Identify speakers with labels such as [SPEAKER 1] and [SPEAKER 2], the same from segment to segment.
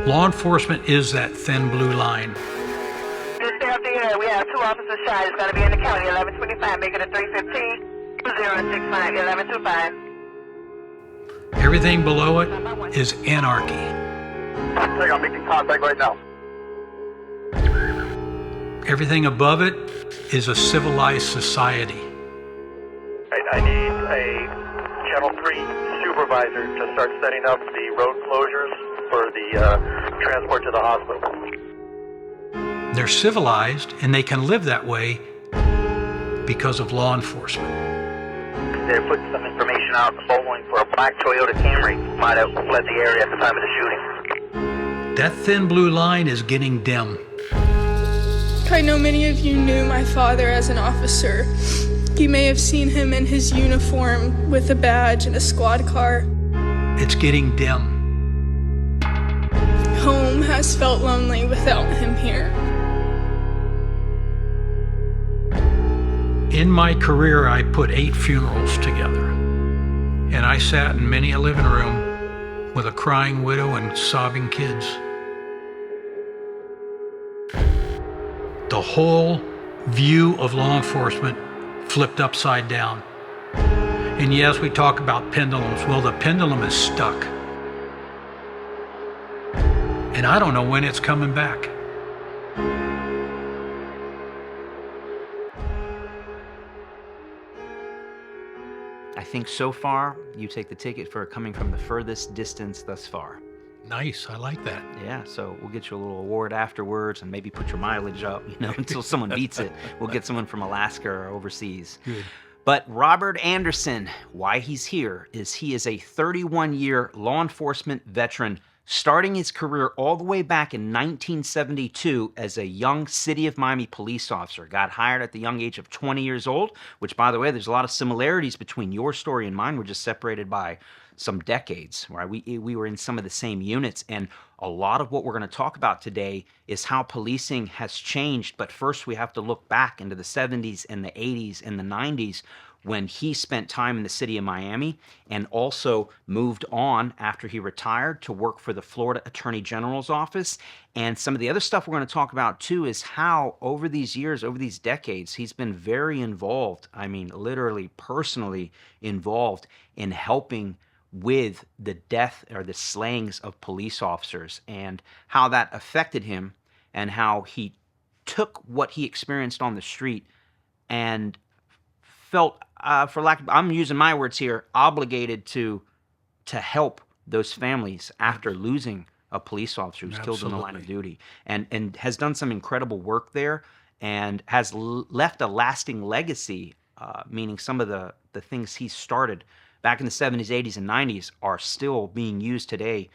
[SPEAKER 1] Law enforcement is that thin blue line.
[SPEAKER 2] Just after here, we have 2 officers shot. It's going to be in the county, 1125, make it a 315, 2065, 1125.
[SPEAKER 1] Everything below it is anarchy.
[SPEAKER 3] I'm making contact right now.
[SPEAKER 1] Everything above it is a civilized society.
[SPEAKER 3] I need a Channel 3 supervisor to start setting up the road closures for the transport to the hospital.
[SPEAKER 1] They're civilized, and they can live that way because of law enforcement.
[SPEAKER 3] They're putting some information out following for a black Toyota Camry might have fled the area at the time of the shooting.
[SPEAKER 1] That thin blue line is getting dim.
[SPEAKER 4] I know many of you knew my father as an officer. You may have seen him in his uniform with a badge and a squad car.
[SPEAKER 1] It's getting dim.
[SPEAKER 4] Home has felt lonely without him here.
[SPEAKER 1] In my career, I put 8 funerals together, and I sat in many a living room with a crying widow and sobbing kids. The whole view of law enforcement flipped upside down. And yes, we talk about pendulums. Well, the pendulum is stuck. And I don't know when it's coming back.
[SPEAKER 5] I think so far, you take the ticket for coming from the furthest distance thus far.
[SPEAKER 1] Nice, I like that.
[SPEAKER 5] Yeah, so we'll get you a little award afterwards and maybe put your mileage up, until someone beats it. We'll get someone from Alaska or overseas.
[SPEAKER 1] Good.
[SPEAKER 5] But Robert Anderson, why he's here is he is a 31-year law enforcement veteran, starting his career all the way back in 1972 as a young City of Miami police officer. Got hired at the young age of 20 years old, which, by the way, there's a lot of similarities between your story and mine. We're just separated by some decades, right? We were in some of the same units, and a lot of what we're going to talk about today is how policing has changed. But first, we have to look back into the 70s and the 80s and the 90s when he spent time in the city of Miami and also moved on after he retired to work for the Florida Attorney General's office. And some of the other stuff we're going to talk about too is how over these years, over these decades, he's been very involved, I mean literally personally involved in helping with the death or the slayings of police officers, and how that affected him, and how he took what he experienced on the street and felt, I'm using my words here, obligated to help those families after losing a police officer who's killed in the line of duty, and has done some incredible work there, and has left a lasting legacy, meaning some of the things he started back in the 70s, 80s, and 90s are still being used today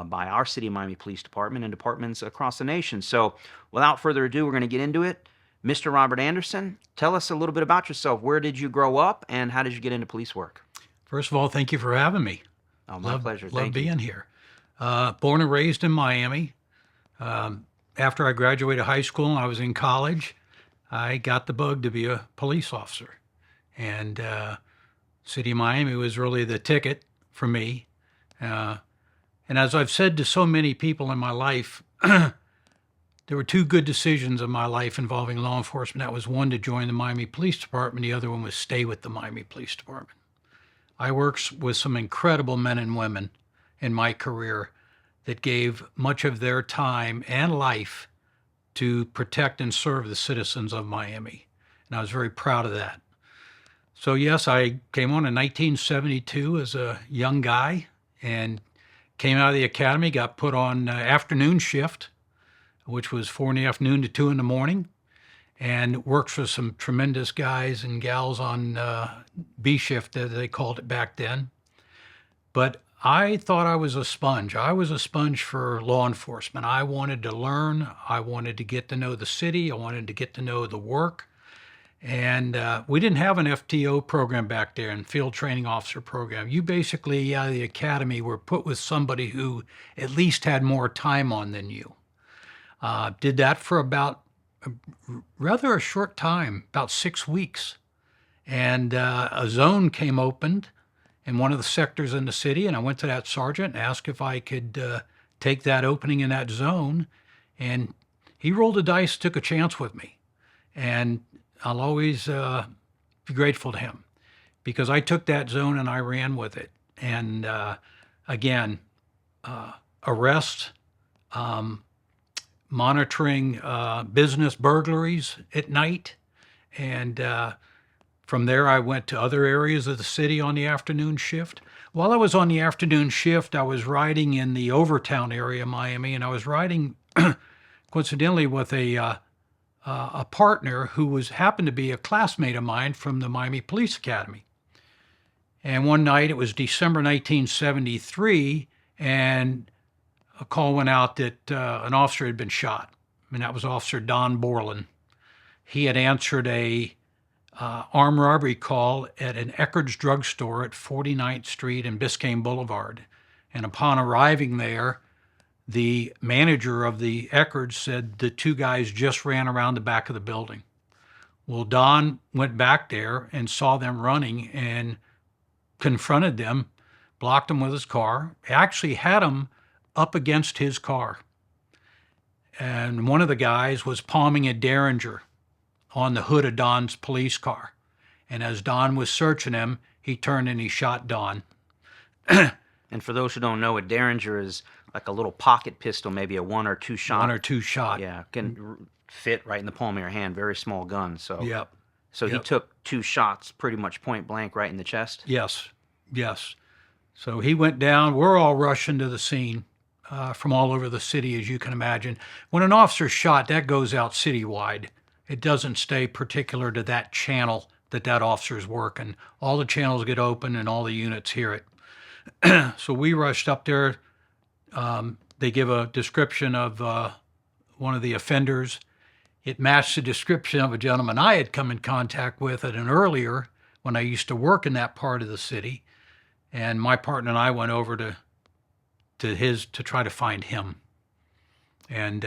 [SPEAKER 5] by our City of Miami Police Department and departments across the nation. So without further ado, we're going to get into it. Mr. Robert Anderson, tell us a little bit about yourself. Where did you grow up, and how did you get into police work?
[SPEAKER 1] First of all, thank you for having me.
[SPEAKER 5] Oh, my pleasure.
[SPEAKER 1] Love being here. Born and raised in Miami. After I graduated high school and I was in college, I got the bug to be a police officer. And City of Miami was really the ticket for me. And as I've said to so many people in my life, there were 2 good decisions in my life involving law enforcement. That was one to join the Miami Police Department. The other one was stay with the Miami Police Department. I worked with some incredible men and women in my career that gave much of their time and life to protect and serve the citizens of Miami. And I was very proud of that. So yes, I came on in 1972 as a young guy and came out of the academy, got put on afternoon shift, which was 4 in the afternoon to 2 in the morning, and worked for some tremendous guys and gals on B shift, as they called it back then. But I thought I was a sponge. I was a sponge for law enforcement. I wanted to learn. I wanted to get to know the city. I wanted to get to know the work. And we didn't have an FTO program back there, and field training officer program. You basically, out of the academy, were put with somebody who at least had more time on than you. Did that for about rather a short time, about 6 weeks. And a zone came opened in one of the sectors in the city, and I went to that sergeant and asked if I could take that opening in that zone. And he rolled the dice, took a chance with me. And I'll always be grateful to him because I took that zone and I ran with it. And again, arrest, monitoring business burglaries at night. And from there, I went to other areas of the city on the afternoon shift. While I was on the afternoon shift, I was riding in the Overtown area of Miami, and I was riding, coincidentally, with a partner who happened to be a classmate of mine from the Miami Police Academy. And one night, it was December 1973, and a call went out that an officer had been shot, and that was Officer Don Borland. He had answered a armed robbery call at an Eckerd's drugstore at 49th Street and Biscayne Boulevard. And upon arriving there, the manager of the Eckerd's said the two guys just ran around the back of the building. Well, Don went back there and saw them running and confronted them, blocked them with his car, actually had them up against his car. And one of the guys was palming a Derringer on the hood of Don's police car. And as Don was searching him, he turned and he shot Don.
[SPEAKER 5] And for those who don't know, a Derringer is like a little pocket pistol, maybe a 1 or 2 shot.
[SPEAKER 1] 1 or 2 shot.
[SPEAKER 5] Yeah, can fit right in the palm of your hand, very small gun. So,
[SPEAKER 1] Yep.
[SPEAKER 5] So he took 2 shots pretty much point blank right in the chest?
[SPEAKER 1] Yes. So he went down. We're all rushing to the scene from all over the city, as you can imagine. When an officer's shot, that goes out citywide. It doesn't stay particular to that channel that officer's working. All the channels get open and all the units hear it. So we rushed up there. They give a description of one of the offenders. It matched the description of a gentleman I had come in contact with at an earlier when I used to work in that part of the city. And my partner and I went over to try to find him. And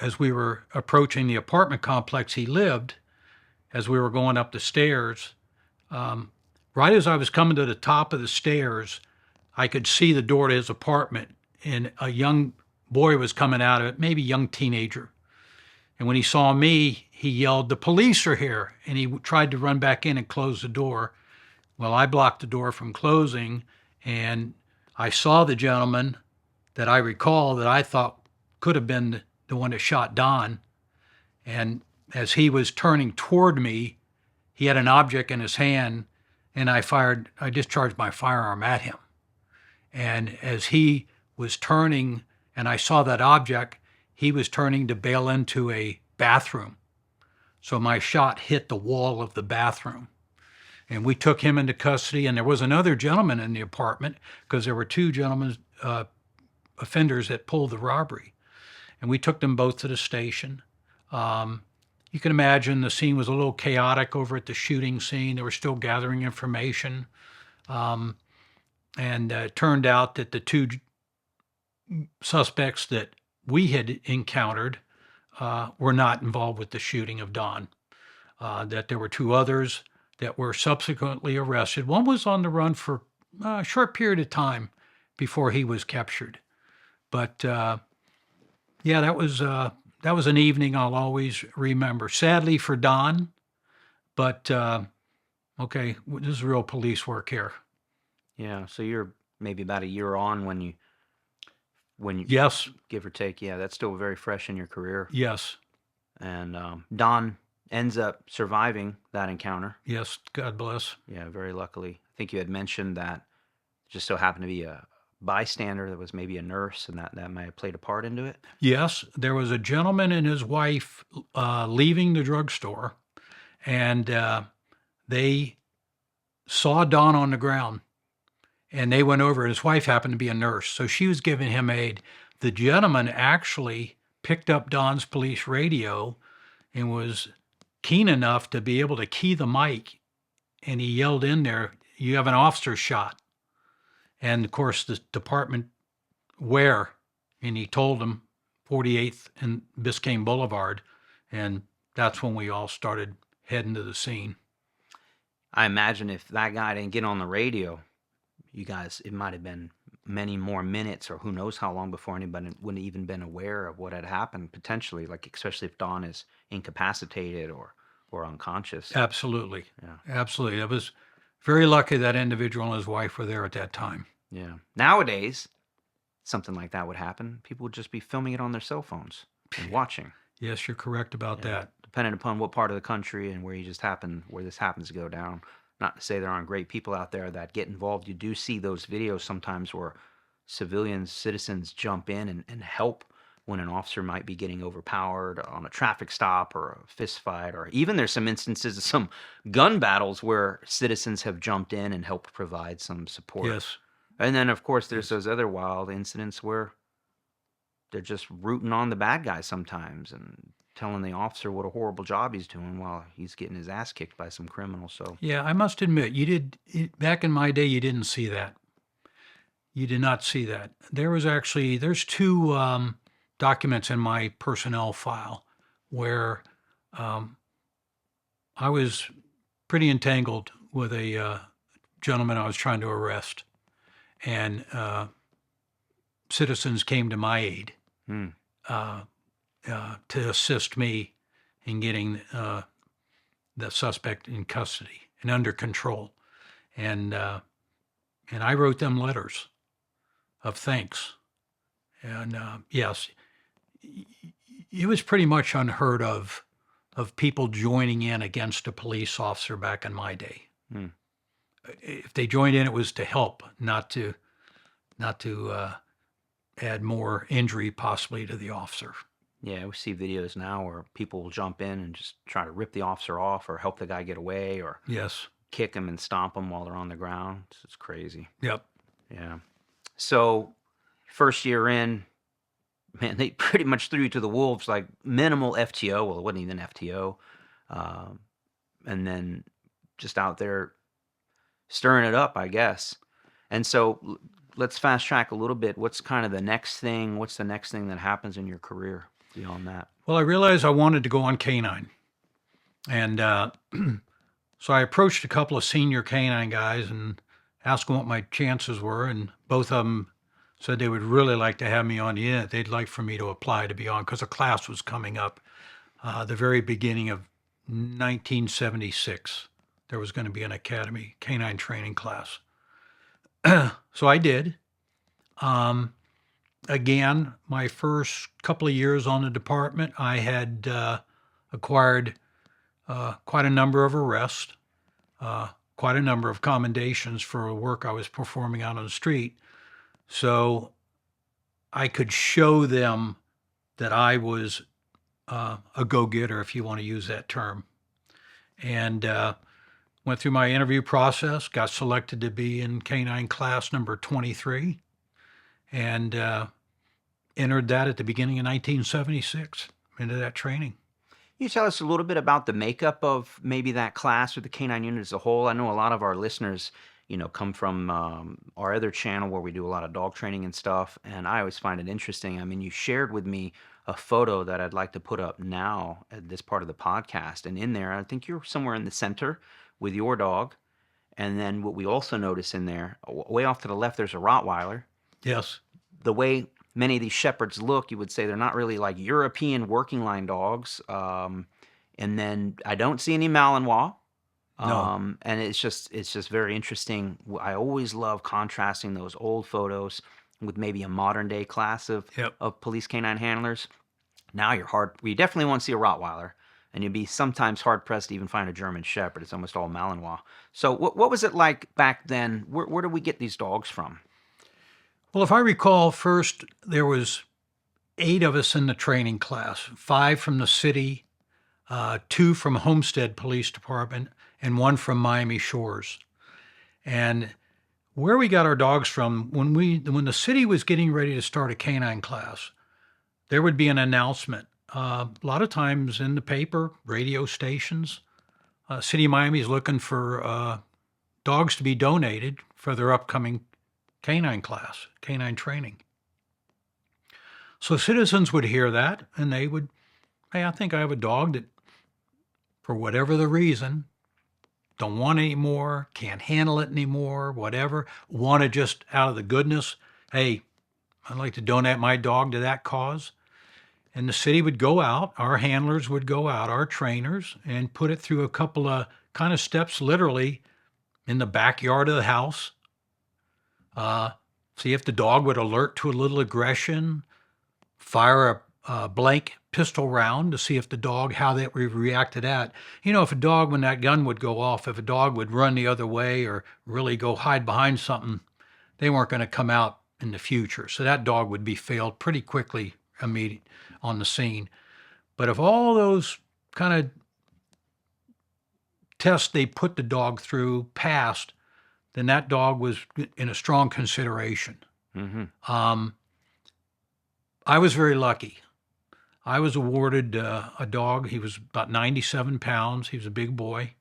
[SPEAKER 1] as we were approaching the apartment complex he lived, as we were going up the stairs, right as I was coming to the top of the stairs, I could see the door to his apartment, and a young boy was coming out of it, maybe young teenager. And when he saw me, he yelled, "The police are here," and he tried to run back in and close the door. Well, I blocked the door from closing, and I saw the gentleman that I recall that I thought could have been the one that shot Don. And as he was turning toward me, he had an object in his hand, and I discharged my firearm at him. And as he was turning, and I saw that object, he was turning to bail into a bathroom. So my shot hit the wall of the bathroom. And we took him into custody, and there was another gentleman in the apartment because there were 2 gentlemen, offenders that pulled the robbery. And we took them both to the station. You can imagine the scene was a little chaotic over at the shooting scene. They were still gathering information. And it turned out that the 2 suspects that we had encountered were not involved with the shooting of Don. That there were 2 others that were subsequently arrested. One was on the run for a short period of time before he was captured. But yeah, that was an evening I'll always remember. Sadly for Don, but okay, this is real police work here.
[SPEAKER 5] Yeah, so you're maybe about a year on when you
[SPEAKER 1] Yes,
[SPEAKER 5] give or take. Yeah, that's still very fresh in your career.
[SPEAKER 1] yes,
[SPEAKER 5] And Don ends up surviving that encounter.
[SPEAKER 1] yes, God bless.
[SPEAKER 5] Yeah, very luckily. I think you had mentioned that it just so happened to be a bystander that was maybe a nurse, and that may have played a part into it.
[SPEAKER 1] Yes, there was a gentleman and his wife leaving the drugstore, and they saw Don on the ground, and they went over. His wife happened to be a nurse, so she was giving him aid. The gentleman actually picked up Don's police radio and was keen enough to be able to key the mic, and he yelled in there, "You have an officer shot." And of course, the department, where? And he told them 48th and Biscayne Boulevard. And that's when we all started heading to the scene.
[SPEAKER 5] I imagine if that guy didn't get on the radio, you guys, it might have been many more minutes, or who knows how long before anybody would have even been aware of what had happened potentially, like especially if Don is incapacitated or unconscious.
[SPEAKER 1] Absolutely.
[SPEAKER 5] Yeah.
[SPEAKER 1] Absolutely. I was very lucky that individual and his wife were there at that time.
[SPEAKER 5] Yeah. Nowadays, something like that would happen. People would just be filming it on their cell phones and watching.
[SPEAKER 1] Yes, you're correct about that.
[SPEAKER 5] Depending upon what part of the country and where this happens to go down. Not to say there aren't great people out there that get involved. You do see those videos sometimes where citizens jump in and help when an officer might be getting overpowered on a traffic stop or a fist fight, or even there's some instances of some gun battles where citizens have jumped in and helped provide some support.
[SPEAKER 1] Yes.
[SPEAKER 5] And then, of course, there's those other wild incidents where they're just rooting on the bad guy sometimes and telling the officer what a horrible job he's doing while he's getting his ass kicked by some criminal. So
[SPEAKER 1] Yeah, I must admit, back in my day, you didn't see that. You did not see that. There's two documents in my personnel file where I was pretty entangled with a gentleman I was trying to arrest, and citizens came to my aid to assist me in getting the suspect in custody and under control. And I wrote them letters of thanks. And yes, it was pretty much unheard of people joining in against a police officer back in my day. If they joined in, it was to help, not to add more injury possibly to the officer.
[SPEAKER 5] yeah, we see videos now where people will jump in and just try to rip the officer off or help the guy get away or
[SPEAKER 1] Yes.
[SPEAKER 5] kick him and stomp him while they're on the ground. It's crazy.
[SPEAKER 1] Yep.
[SPEAKER 5] Yeah. So first year in, man, they pretty much threw you to the wolves, like minimal FTO. Well, it wasn't even FTO. And then just out there stirring it up, I guess. And so let's fast track a little bit. What's kind of the next thing? What's the next thing that happens in your career beyond that?
[SPEAKER 1] Well, I realized I wanted to go on canine. And so I approached a couple of senior canine guys and asked them what my chances were. And both of them said they would really like to have me on the unit. They'd like for me to apply to be on because a class was coming up the very beginning of 1976. There was going to be an academy canine training class. So I did. Again, my first couple of years on the department, I had acquired quite a number of arrests, quite a number of commendations for work I was performing out on the street. So I could show them that I was a go-getter, if you want to use that term. And went through my interview process, got selected to be in canine class number 23, and entered that at the beginning of 1976 into that training.
[SPEAKER 5] Can you tell us a little bit about the makeup of maybe that class or the canine unit as a whole? I know a lot of our listeners, come from our other channel where we do a lot of dog training and stuff, and I always find it interesting. I mean, you shared with me a photo that I'd like to put up now at this part of the podcast, and in there, I think you're somewhere in the center with your dog, and then what we also notice in there, way off to the left, there's a Rottweiler.
[SPEAKER 1] Yes.
[SPEAKER 5] The way many of these shepherds look, you would say they're not really like European working line dogs. And then I don't see any Malinois.
[SPEAKER 1] No.
[SPEAKER 5] And it's just very interesting. I always love contrasting those old photos with maybe a modern day class of police canine handlers. Now you definitely won't see a Rottweiler, and you'd be sometimes hard pressed to even find a German Shepherd. It's almost all Malinois. So what was it like back then? Where did we get these dogs from?
[SPEAKER 1] Well, if I recall, first there was 8 of us in the training class, 5 from the city, 2 from Homestead Police Department, and 1 from Miami Shores. And where we got our dogs from, when the city was getting ready to start a canine class, there would be an announcement. A lot of times in the paper, radio stations, City of Miami is looking for dogs to be donated for their upcoming canine class, canine training. So citizens would hear that and they would, hey, I think I have a dog that, for whatever the reason, don't want it anymore, can't handle it anymore, whatever, want to just out of the goodness hey, I'd like to donate my dog to that cause. And the city would go out, our handlers would go out, our trainers, and put it through a couple of kind of steps, literally in the backyard of the house. See if the dog would alert to a little aggression, fire a blank pistol round to see if the dog, how that would react to that. You know, if a dog, when that gun would go off, if a dog would run the other way or really go hide behind something, they weren't going to come out in the future. So that dog would be failed pretty quickly immediate on the scene. But if all those kind of tests they put the dog through passed, then that dog was in a strong consideration. I was very lucky. I was awarded a dog. He was about 97 pounds. He was a big boy.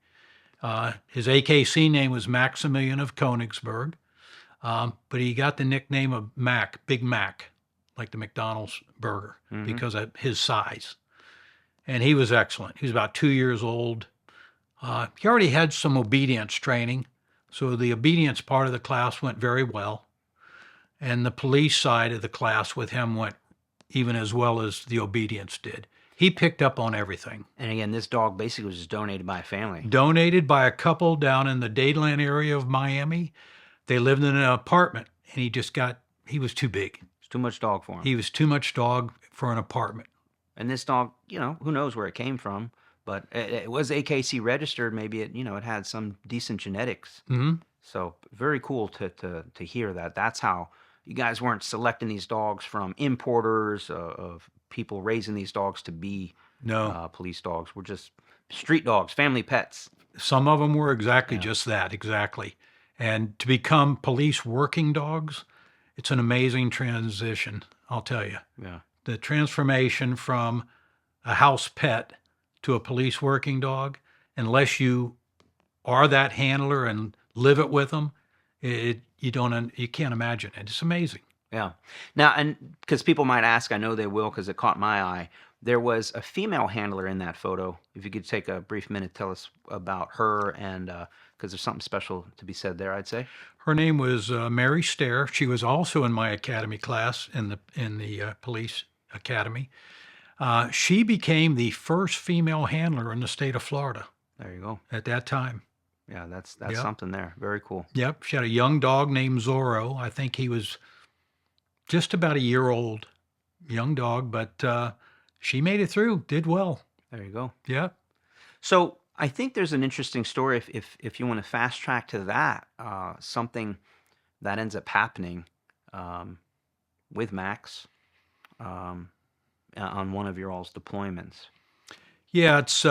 [SPEAKER 1] His AKC name was Maximilian of Königsberg, but he got the nickname of Mac, Big Mac, like the McDonald's burger, because of his size. And he was excellent. He was about 2 years old. He already had some obedience training, so the obedience part of the class went very well. And the police side of the class with him went even as well as the obedience did. He picked up on everything.
[SPEAKER 5] And again, this dog basically was just donated by a family.
[SPEAKER 1] Donated by a couple down in the Dadeland area of Miami. They lived in an apartment, and he was too big.
[SPEAKER 5] It's too much dog for him.
[SPEAKER 1] He was too much dog for an apartment.
[SPEAKER 5] And this dog, who knows where it came from, but it was AKC registered. Maybe it had some decent genetics. So very cool to hear that. That's how you guys weren't selecting these dogs from importers of people raising these dogs to be police dogs. We're just street dogs, family pets.
[SPEAKER 1] Some of them were exactly just that, exactly. And to become police working dogs, it's an amazing transition, I'll tell you.
[SPEAKER 5] Yeah.
[SPEAKER 1] The transformation from a house pet to a police working dog, unless you are that handler and live it with them, you can't imagine it. It's amazing.
[SPEAKER 5] Yeah. Now, and because people might ask, I know they will because it caught my eye, there was a female handler in that photo. If you could take a brief minute, tell us about her, and because there's something special to be said there, I'd say.
[SPEAKER 1] Her name was Mary Stair. She was also in my academy class in the police academy. She became the first female handler in the state of Florida.
[SPEAKER 5] There you go.
[SPEAKER 1] At that time.
[SPEAKER 5] Yeah, that's something there. Very cool.
[SPEAKER 1] Yep. She had a young dog named Zorro. I think he was just about a year old. Young dog, but she made it through, did well.
[SPEAKER 5] There you go.
[SPEAKER 1] Yeah.
[SPEAKER 5] So I think there's an interesting story if you want to fast track to that, something that ends up happening with Max on one of your all's deployments.
[SPEAKER 1] Yeah, it's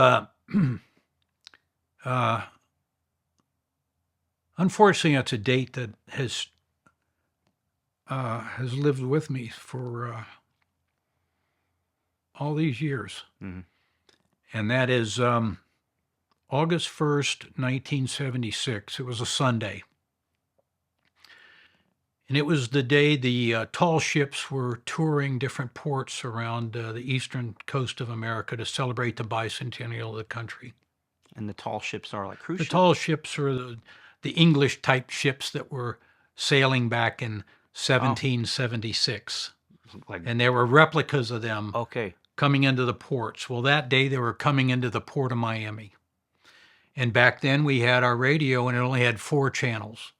[SPEAKER 1] unfortunately, it's a date that has lived with me for all these years. And that is August 1st, 1976. It was a Sunday. And it was the day the tall ships were touring different ports around the eastern coast of America to celebrate the bicentennial of the country.
[SPEAKER 5] And the tall ships are like cruise
[SPEAKER 1] The
[SPEAKER 5] ships?
[SPEAKER 1] tall ships are the English-type ships that were sailing back in 1776. And there were replicas of them coming into the ports. Well, that day they were coming into the port of Miami. And back then we had our radio, and it only had 4 channels.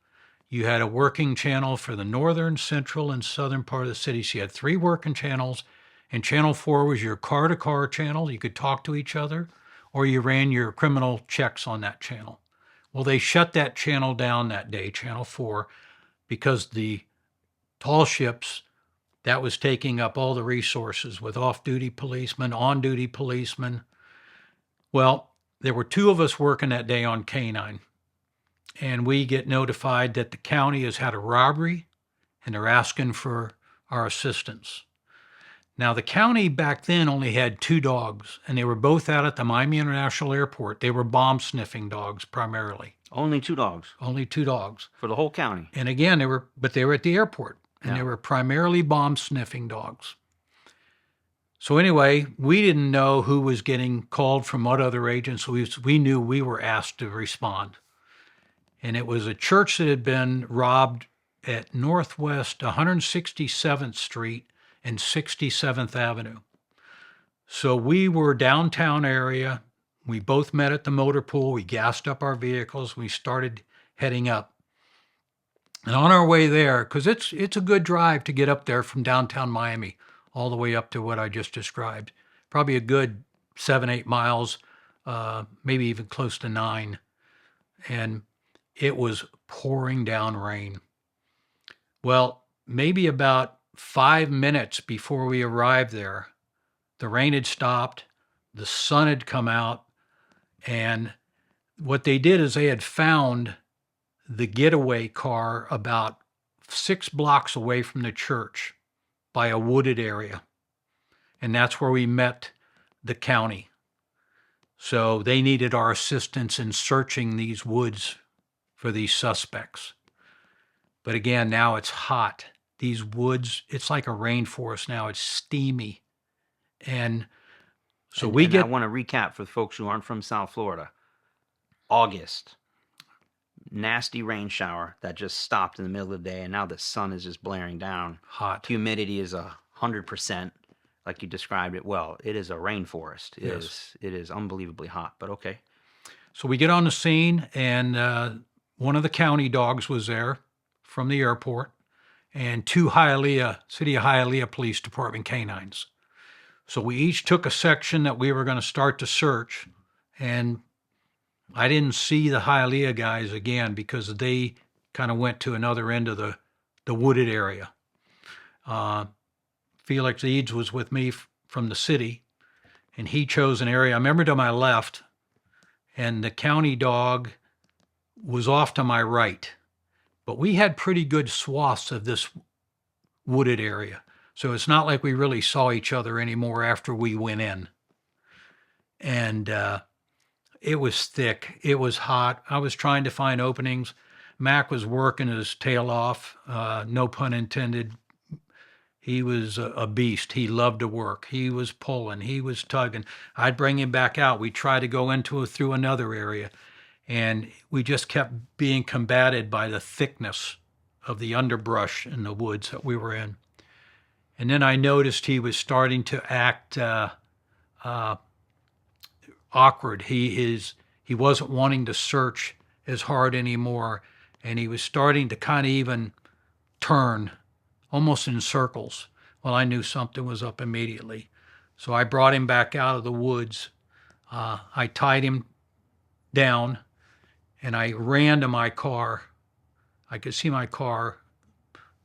[SPEAKER 1] You had a working channel for the northern, central, and southern part of the city. So you had 3 working channels, and channel 4 was your car-to-car channel. You could talk to each other, or you ran your criminal checks on that channel. Well, they shut that channel down that day, channel 4, because the tall ships, that was taking up all the resources with off-duty policemen, on-duty policemen. Well, there were 2 of us working that day on K9. And we get notified that the county has had a robbery and they're asking for our assistance. Now, the county back then only had 2 dogs, and they were both out at the Miami International Airport. They were bomb-sniffing dogs primarily.
[SPEAKER 5] Only 2 dogs?
[SPEAKER 1] Only 2 dogs.
[SPEAKER 5] For the whole county?
[SPEAKER 1] And again, they were at the airport, and they were primarily bomb-sniffing dogs. So anyway, we didn't know who was getting called from what other agencies. We knew we were asked to respond. And it was a church that had been robbed at Northwest 167th Street and 67th Avenue. So we were downtown area. We both met at the motor pool. We gassed up our vehicles. We started heading up. And on our way there, because it's a good drive to get up there from downtown Miami all the way up to what I just described. Probably a good 7-8 miles, maybe even close to 9. And it was pouring down rain. Well, maybe about 5 minutes before we arrived there, the rain had stopped, the sun had come out, and what they did is they had found the getaway car about 6 blocks away from the church by a wooded area. And that's where we met the county. So they needed our assistance in searching these woods for these suspects. But again, now it's hot. These woods, it's like a rainforest now. It's steamy. And so I
[SPEAKER 5] want to recap for the folks who aren't from South Florida. August, nasty rain shower that just stopped in the middle of the day, and now the sun is just blaring down.
[SPEAKER 1] Hot.
[SPEAKER 5] Humidity is 100%, like you described it well. It is a rainforest. It is unbelievably hot, but okay.
[SPEAKER 1] So we get on the scene, and one of the county dogs was there from the airport, and 2 City of Hialeah Police Department canines. So we each took a section that we were going to start to search, and I didn't see the Hialeah guys again because they kind of went to another end of the wooded area. Felix Eads was with me from the city, and he chose an area. I remember to my left, and the county dog was off to my right. But we had pretty good swaths of this wooded area. So it's not like we really saw each other anymore after we went in. And it was thick. It was hot. I was trying to find openings. Mac was working his tail off, no pun intended. He was a beast. He loved to work. He was pulling. He was tugging. I'd bring him back out. We'd try to go through another area. And we just kept being combated by the thickness of the underbrush in the woods that we were in. And then I noticed he was starting to act awkward. He wasn't wanting to search as hard anymore, and he was starting to kind of even turn, almost in circles. Well, I knew something was up immediately. So I brought him back out of the woods. I tied him down, and I ran to my car. I could see my car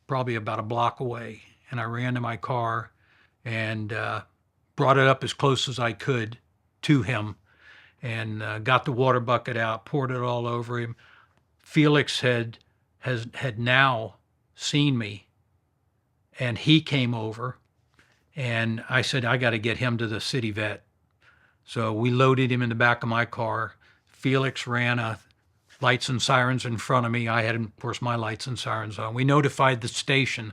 [SPEAKER 1] probably about a block away. And I ran to my car and brought it up as close as I could to him, and got the water bucket out, poured it all over him. Felix had now seen me, and he came over, and I said, I got to get him to the city vet. So we loaded him in the back of my car. Felix ran lights and sirens in front of me. I had, of course, my lights and sirens on. We notified the station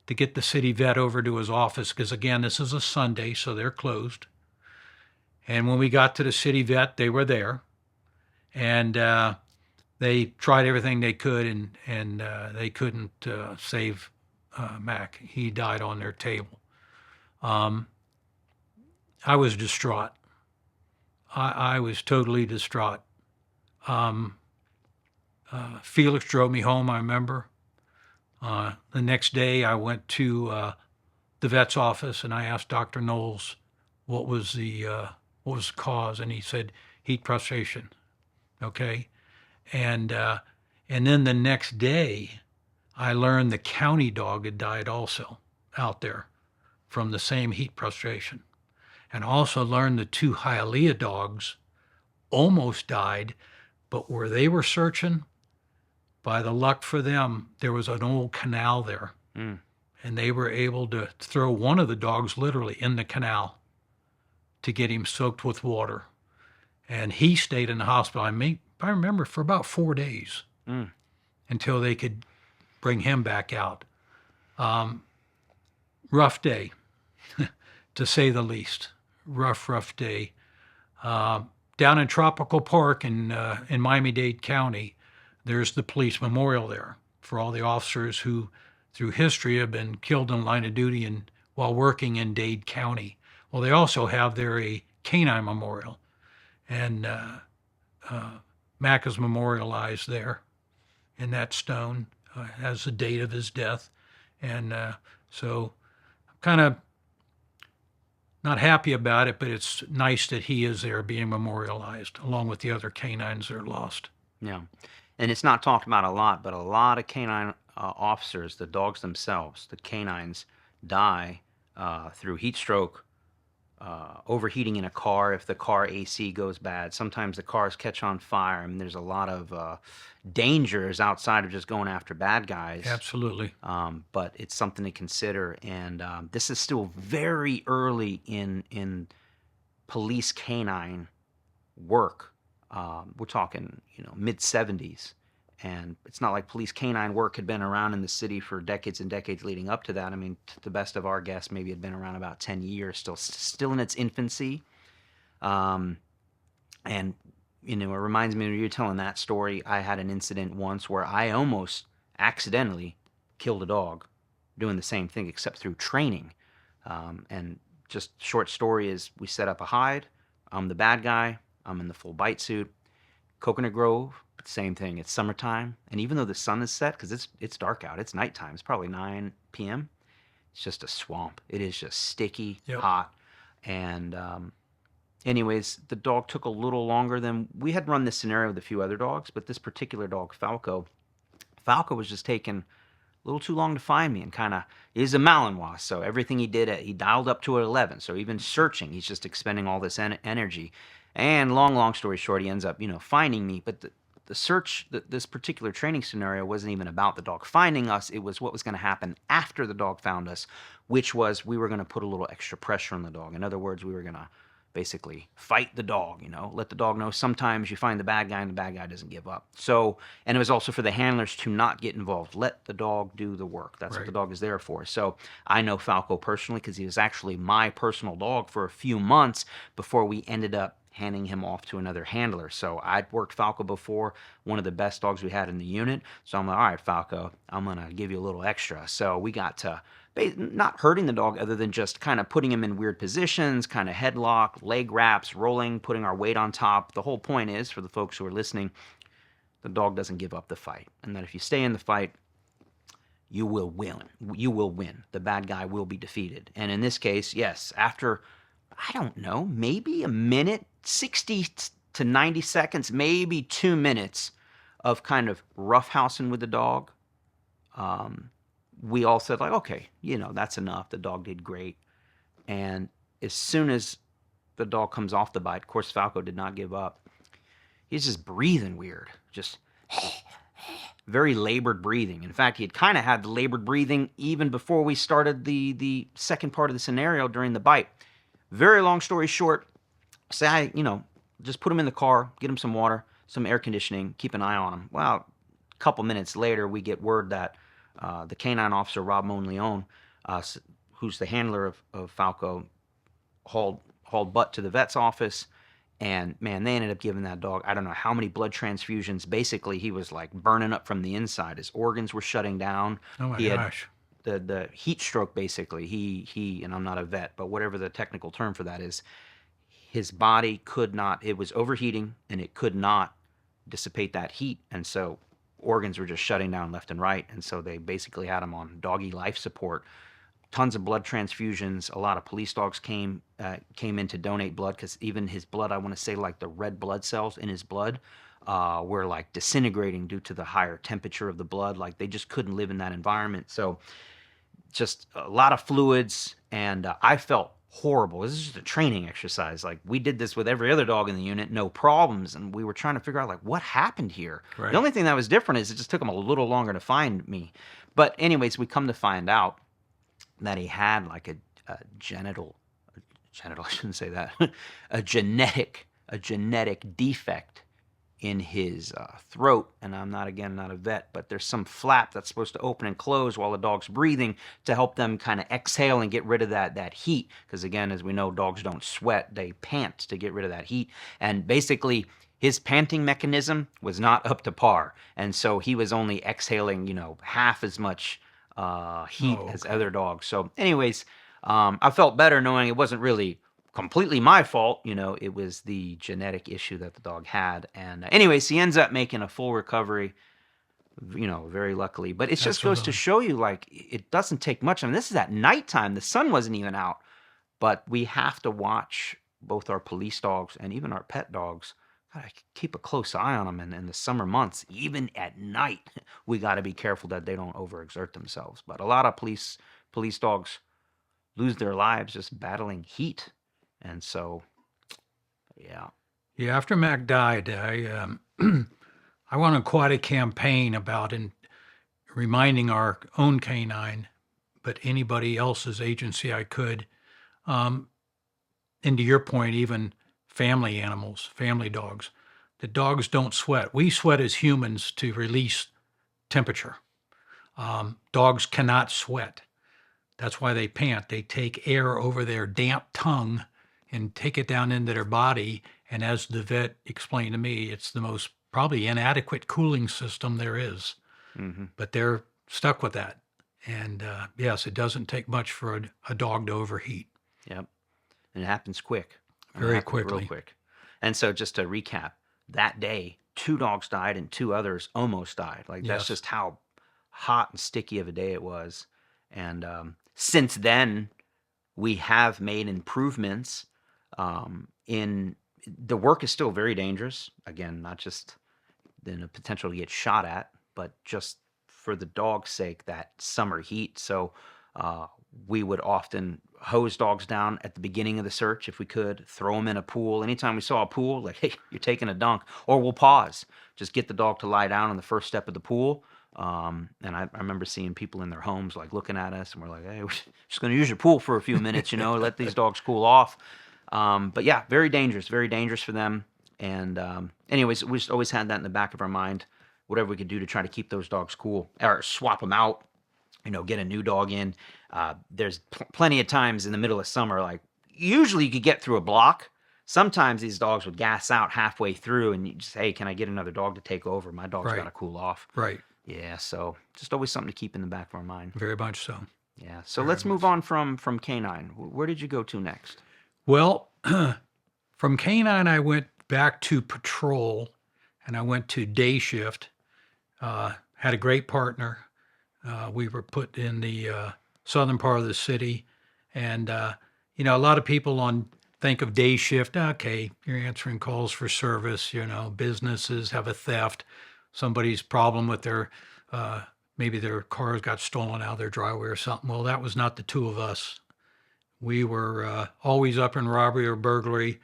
[SPEAKER 1] to get the city vet over to his office, because again, this is a Sunday, so they're closed. And when we got to the city vet, they were there, and they tried everything they could, and they couldn't save Mac. He died on their table. I was distraught. I was totally distraught. Felix drove me home, I remember. The next day, I went to the vet's office, and I asked Dr. Knowles what was the cause, and he said heat prostration. Okay, and then the next day, I learned the county dog had died also out there from the same heat prostration, and also learned the 2 Hialeah dogs almost died, but where they were searching, by the luck for them, there was an old canal there. And they were able to throw one of the dogs literally in the canal to get him soaked with water. And he stayed in the hospital, I remember, for about 4 days until they could bring him back out. Rough day, to say the least. Rough day. Down in Tropical Park in Miami-Dade County, there's the police memorial there for all the officers who, through history, have been killed in line of duty and while working in Dade County. Well, they also have there a canine memorial, and Mac is memorialized there in that stone, has the date of his death, and so I'm kind of not happy about it, but it's nice that he is there being memorialized along with the other canines that are lost.
[SPEAKER 5] Yeah. And it's not talked about a lot, but a lot of canine officers, the dogs themselves, the canines, die through heat stroke, overheating in a car if the car AC goes bad. Sometimes the cars catch on fire. I mean, there's a lot of dangers outside of just going after bad guys.
[SPEAKER 1] Absolutely.
[SPEAKER 5] But it's something to consider. And this is still very early in police canine work. We're talking, mid-70s. And it's not like police canine work had been around in the city for decades and decades leading up to that. I mean, to the best of our guess, maybe it had been around about 10 years, still in its infancy. And, it reminds me, when you're telling that story, I had an incident once where I almost accidentally killed a dog doing the same thing, except through training. And just short story is, we set up a hide. I'm the bad guy. I'm in the full bite suit. Coconut Grove, same thing. It's summertime, and even though the sun is set, because it's dark out, it's nighttime. It's probably 9 p.m. It's just a swamp. It is just sticky, hot, and anyways, the dog took a little longer than we had run this scenario with a few other dogs, but this particular dog, Falco was just taking a little too long to find me, and kind of is a Malinois, so everything he did, he dialed up to 11. So even searching, he's just expending all this energy. And long story short, he ends up, finding me. But the search, this particular training scenario wasn't even about the dog finding us. It was what was going to happen after the dog found us, which was we were going to put a little extra pressure on the dog. In other words, we were going to basically fight the dog, let the dog know sometimes you find the bad guy and the bad guy doesn't give up. So, and it was also for the handlers to not get involved. Let the dog do the work. That's what the dog is there for. So I know Falco personally because he was actually my personal dog for a few months before we ended up handing him off to another handler. So I'd worked Falco before, one of the best dogs we had in the unit. So I'm like, all right, Falco, I'm going to give you a little extra. So we got to, not hurting the dog other than just kind of putting him in weird positions, kind of headlock, leg wraps, rolling, putting our weight on top. The whole point is, for the folks who are listening, the dog doesn't give up the fight. And that if you stay in the fight, you will win. You will win. The bad guy will be defeated. And in this case, yes, after, I don't know, maybe a minute, 60 to 90 seconds, maybe 2 minutes of kind of roughhousing with the dog, we all said, like, okay, that's enough. The dog did great. And as soon as the dog comes off the bite, of course, Falco did not give up. He's just breathing weird, just very labored breathing. In fact, he had kind of had the labored breathing even before we started the second part of the scenario during the bite. Very long story short, say, just put him in the car, get him some water, some air conditioning, keep an eye on him. Well, a couple minutes later, we get word that the canine officer, Rob Monleone, who's the handler of Falco, hauled butt to the vet's office. And, man, they ended up giving that dog, I don't know how many blood transfusions. Basically, he was, like, burning up from the inside. His organs were shutting down.
[SPEAKER 1] Oh, my gosh.
[SPEAKER 5] The heat stroke, basically, he, and I'm not a vet, but whatever the technical term for that is, his body could not, it was overheating, and it could not dissipate that heat, and so organs were just shutting down left and right, and so they basically had him on doggy life support. Tons of blood transfusions. A lot of police dogs came in to donate blood, because even his blood, I want to say, like the red blood cells in his blood were like disintegrating due to the higher temperature of the blood. Like they just couldn't live in that environment. So just a lot of fluids, and I felt horrible. This is just a training exercise. Like we did this with every other dog in the unit, no problems, and we were trying to figure out like what happened here. Right. The only thing that was different is it just took him a little longer to find me. But anyways, we come to find out that he had like a genital, I shouldn't say that, a genetic defect in his throat. And I'm not a vet, but there's some flap that's supposed to open and close while the dog's breathing to help them kind of exhale and get rid of that heat. Because again, as we know, dogs don't sweat, they pant to get rid of that heat. And basically, his panting mechanism was not up to par, and so he was only exhaling, half as much heat as other dogs. So, anyways, I felt better knowing it wasn't really completely my fault. It was the genetic issue that the dog had. And anyways, he ends up making a full recovery, very luckily. But it just goes to show you, like, it doesn't take much. I mean, this is at nighttime. The sun wasn't even out. But we have to watch both our police dogs and even our pet dogs. Gotta keep a close eye on them in the summer months. Even at night, we got to be careful that they don't overexert themselves. But a lot of police dogs lose their lives just battling heat. And so, yeah.
[SPEAKER 1] Yeah, after Mac died, I I went on quite a campaign about reminding our own canine, but anybody else's agency I could, and to your point, even family animals, family dogs, the dogs don't sweat. We sweat as humans to release temperature. Dogs cannot sweat. That's why they pant. They take air over their damp tongue and take it down into their body. And as the vet explained to me, it's the most probably inadequate cooling system there is.
[SPEAKER 5] Mm-hmm.
[SPEAKER 1] But they're stuck with that. And yes, it doesn't take much for a dog to overheat.
[SPEAKER 5] Yep. And it happens quick.
[SPEAKER 1] Very quickly.
[SPEAKER 5] Real quick. And so just to recap, that day, 2 dogs died and 2 others almost died. Like, that's just how hot and sticky of a day it was. And since then, we have made improvements in the work is still very dangerous. Again, not just in a potential to get shot at, but just for the dog's sake, that summer heat. So we would often hose dogs down at the beginning of the search if we could, throw them in a pool. Anytime we saw a pool, like, hey, you're taking a dunk, or we'll pause, just get the dog to lie down on the first step of the pool. And I remember seeing people in their homes, like, looking at us, and we're like, hey, we're just going to use your pool for a few minutes, let these dogs cool off. But yeah, very dangerous for them. And anyways, we just always had that in the back of our mind, whatever we could do to try to keep those dogs cool, or swap them out, get a new dog in. There's plenty of times in the middle of summer, like, usually you could get through a block. Sometimes these dogs would gas out halfway through, and you just, hey, can I get another dog to take over? My dog's got to cool off.
[SPEAKER 1] Right.
[SPEAKER 5] Yeah, so just always something to keep in the back of our mind.
[SPEAKER 1] Very much so.
[SPEAKER 5] Yeah, so let's move on from canine. Where did you go to next?
[SPEAKER 1] Well, from canine, I went back to patrol, and I went to day shift. Had a great partner. We were put in the southern part of the city, and a lot of people think of day shift. Okay, you're answering calls for service. Businesses have a theft, somebody's problem with their maybe their cars got stolen out of their driveway or something. Well, that was not the two of us. We were always up in robbery or burglary.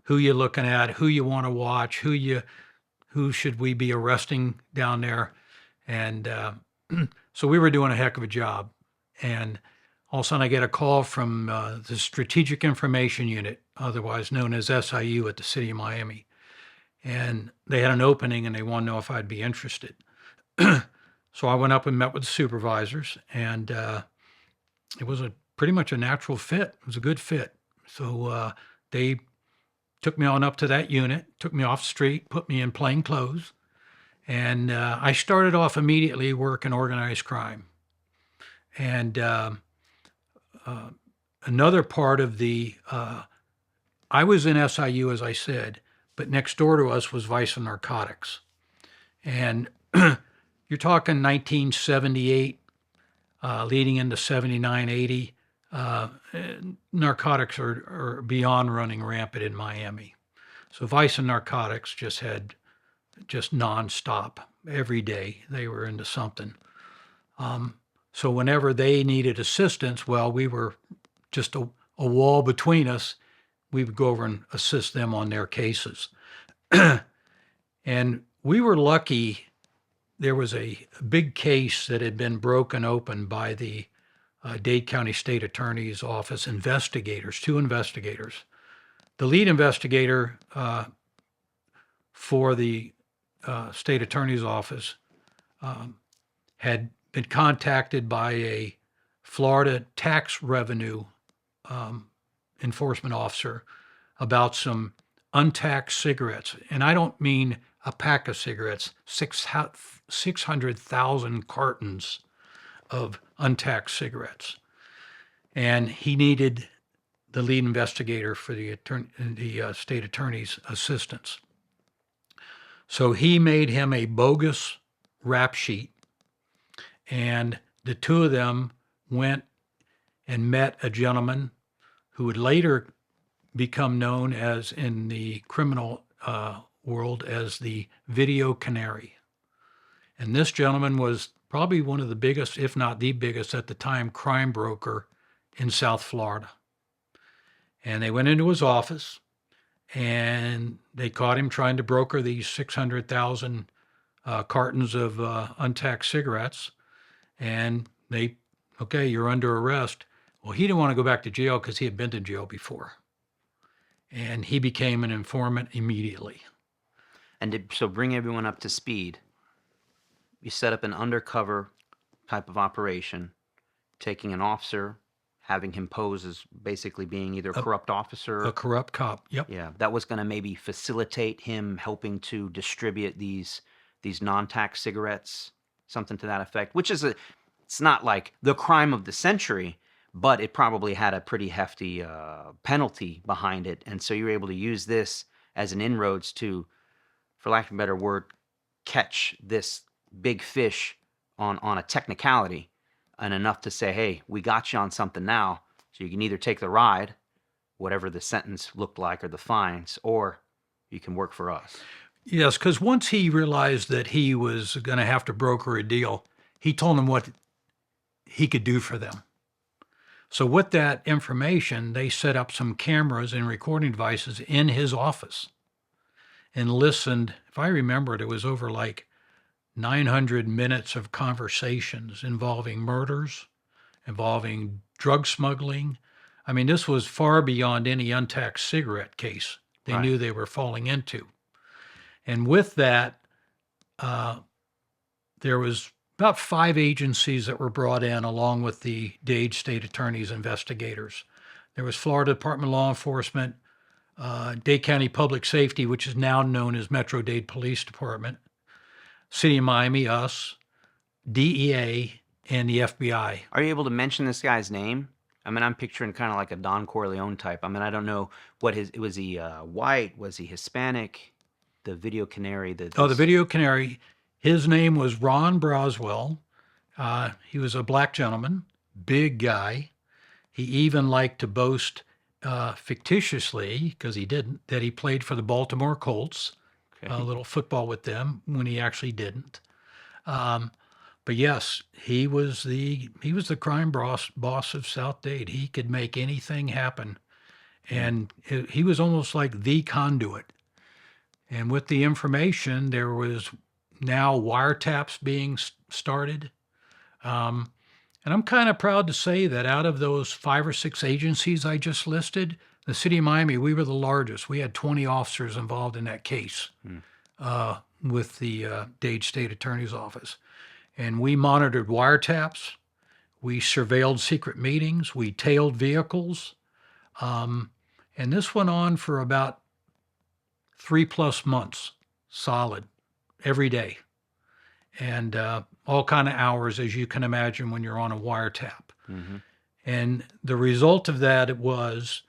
[SPEAKER 1] Who you looking at? Who you want to watch? Who should we be arresting down there? And so we were doing a heck of a job. And all of a sudden I get a call from the Strategic Information Unit, otherwise known as SIU at the city of Miami. And they had an opening and they wanted to know if I'd be interested. So I went up and met with the supervisors, and it was pretty much a natural fit. It was a good fit. So they took me on up to that unit, took me off the street, put me in plain clothes. And I started off immediately working organized crime. And another part of I was in SIU, as I said, but next door to us was Vice and Narcotics. And you're talking 1978, leading into 79, 80. Narcotics are beyond running rampant in Miami. So Vice and Narcotics just had nonstop every day. They were into something. So whenever they needed assistance, well, we were just a wall between us. We would go over and assist them on their cases. And we were lucky. There was a big case that had been broken open by the Dade County State Attorney's Office investigators, 2 investigators. The lead investigator for the State Attorney's Office had been contacted by a Florida tax revenue enforcement officer about some untaxed cigarettes. And I don't mean a pack of cigarettes, 600,000 cartons of untaxed cigarettes. And he needed the lead investigator for the state attorney's assistance. So he made him a bogus rap sheet, and the two of them went and met a gentleman who would later become known as, in the criminal world, as the Video Canary. And this gentleman was probably one of the biggest, if not the biggest at the time, crime broker in South Florida. And they went into his office, and they caught him trying to broker these 600,000 cartons of untaxed cigarettes. And they, okay, you're under arrest. Well, he didn't want to go back to jail because he had been to jail before. And he became an informant immediately.
[SPEAKER 5] And so bring everyone up to speed. You set up an undercover type of operation, taking an officer, having him pose as basically being either a corrupt officer.
[SPEAKER 1] A corrupt cop, yep.
[SPEAKER 5] Yeah, that was going to maybe facilitate him helping to distribute these non-tax cigarettes, something to that effect, which is it's not like the crime of the century, but it probably had a pretty hefty penalty behind it. And so you're able to use this as an inroads to, for lack of a better word, catch this big fish on a technicality, and enough to say, hey, we got you on something now, so you can either take the ride, whatever the sentence looked like or the fines, or you can work for us.
[SPEAKER 1] Yes, because once he realized that he was going to have to broker a deal, he told them what he could do for them. So with that information, they set up some cameras and recording devices in his office and listened. If I remember it was over like 900 minutes of conversations involving murders, involving drug smuggling. I mean, this was far beyond any untaxed cigarette case they knew they were falling into. And with that, there was about 5 agencies that were brought in along with the Dade State Attorney's investigators. There was Florida Department of Law Enforcement, Dade County Public Safety, which is now known as Metro Dade Police Department, City of Miami, us, DEA, and the FBI.
[SPEAKER 5] Are you able to mention this guy's name? I mean, I'm picturing kind of like a Don Corleone type. I mean, I don't know what was he white? Was he Hispanic? The Video Canary.
[SPEAKER 1] The Video Canary. His name was Ron Broswell. He was a black gentleman, big guy. He even liked to boast fictitiously, because he didn't, that he played for the Baltimore Colts. A little football with them when he actually didn't. But yes, he was the crime boss of South Dade. He could make anything happen. And he was almost like the conduit. And with the information, there was now wiretaps being started. And I'm kind of proud to say that out of those 5 or 6 agencies I just listed, the City of Miami, we were the largest. We had 20 officers involved in that case with the Dade State Attorney's Office. And we monitored wiretaps. We surveilled secret meetings. We tailed vehicles. And this went on for about 3+ months, solid, every day. And all kind of hours, as you can imagine, when you're on a wiretap. Mm-hmm. And the result of that was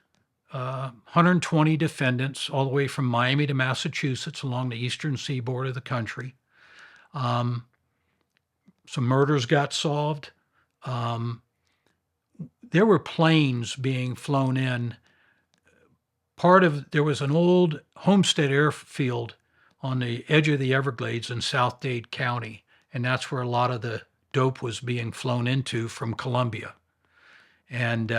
[SPEAKER 1] 120 defendants all the way from Miami to Massachusetts along the eastern seaboard of the country. Some murders got solved. There were planes being flown in. There was an old Homestead airfield on the edge of the Everglades in South Dade County, and that's where a lot of the dope was being flown into from Colombia. And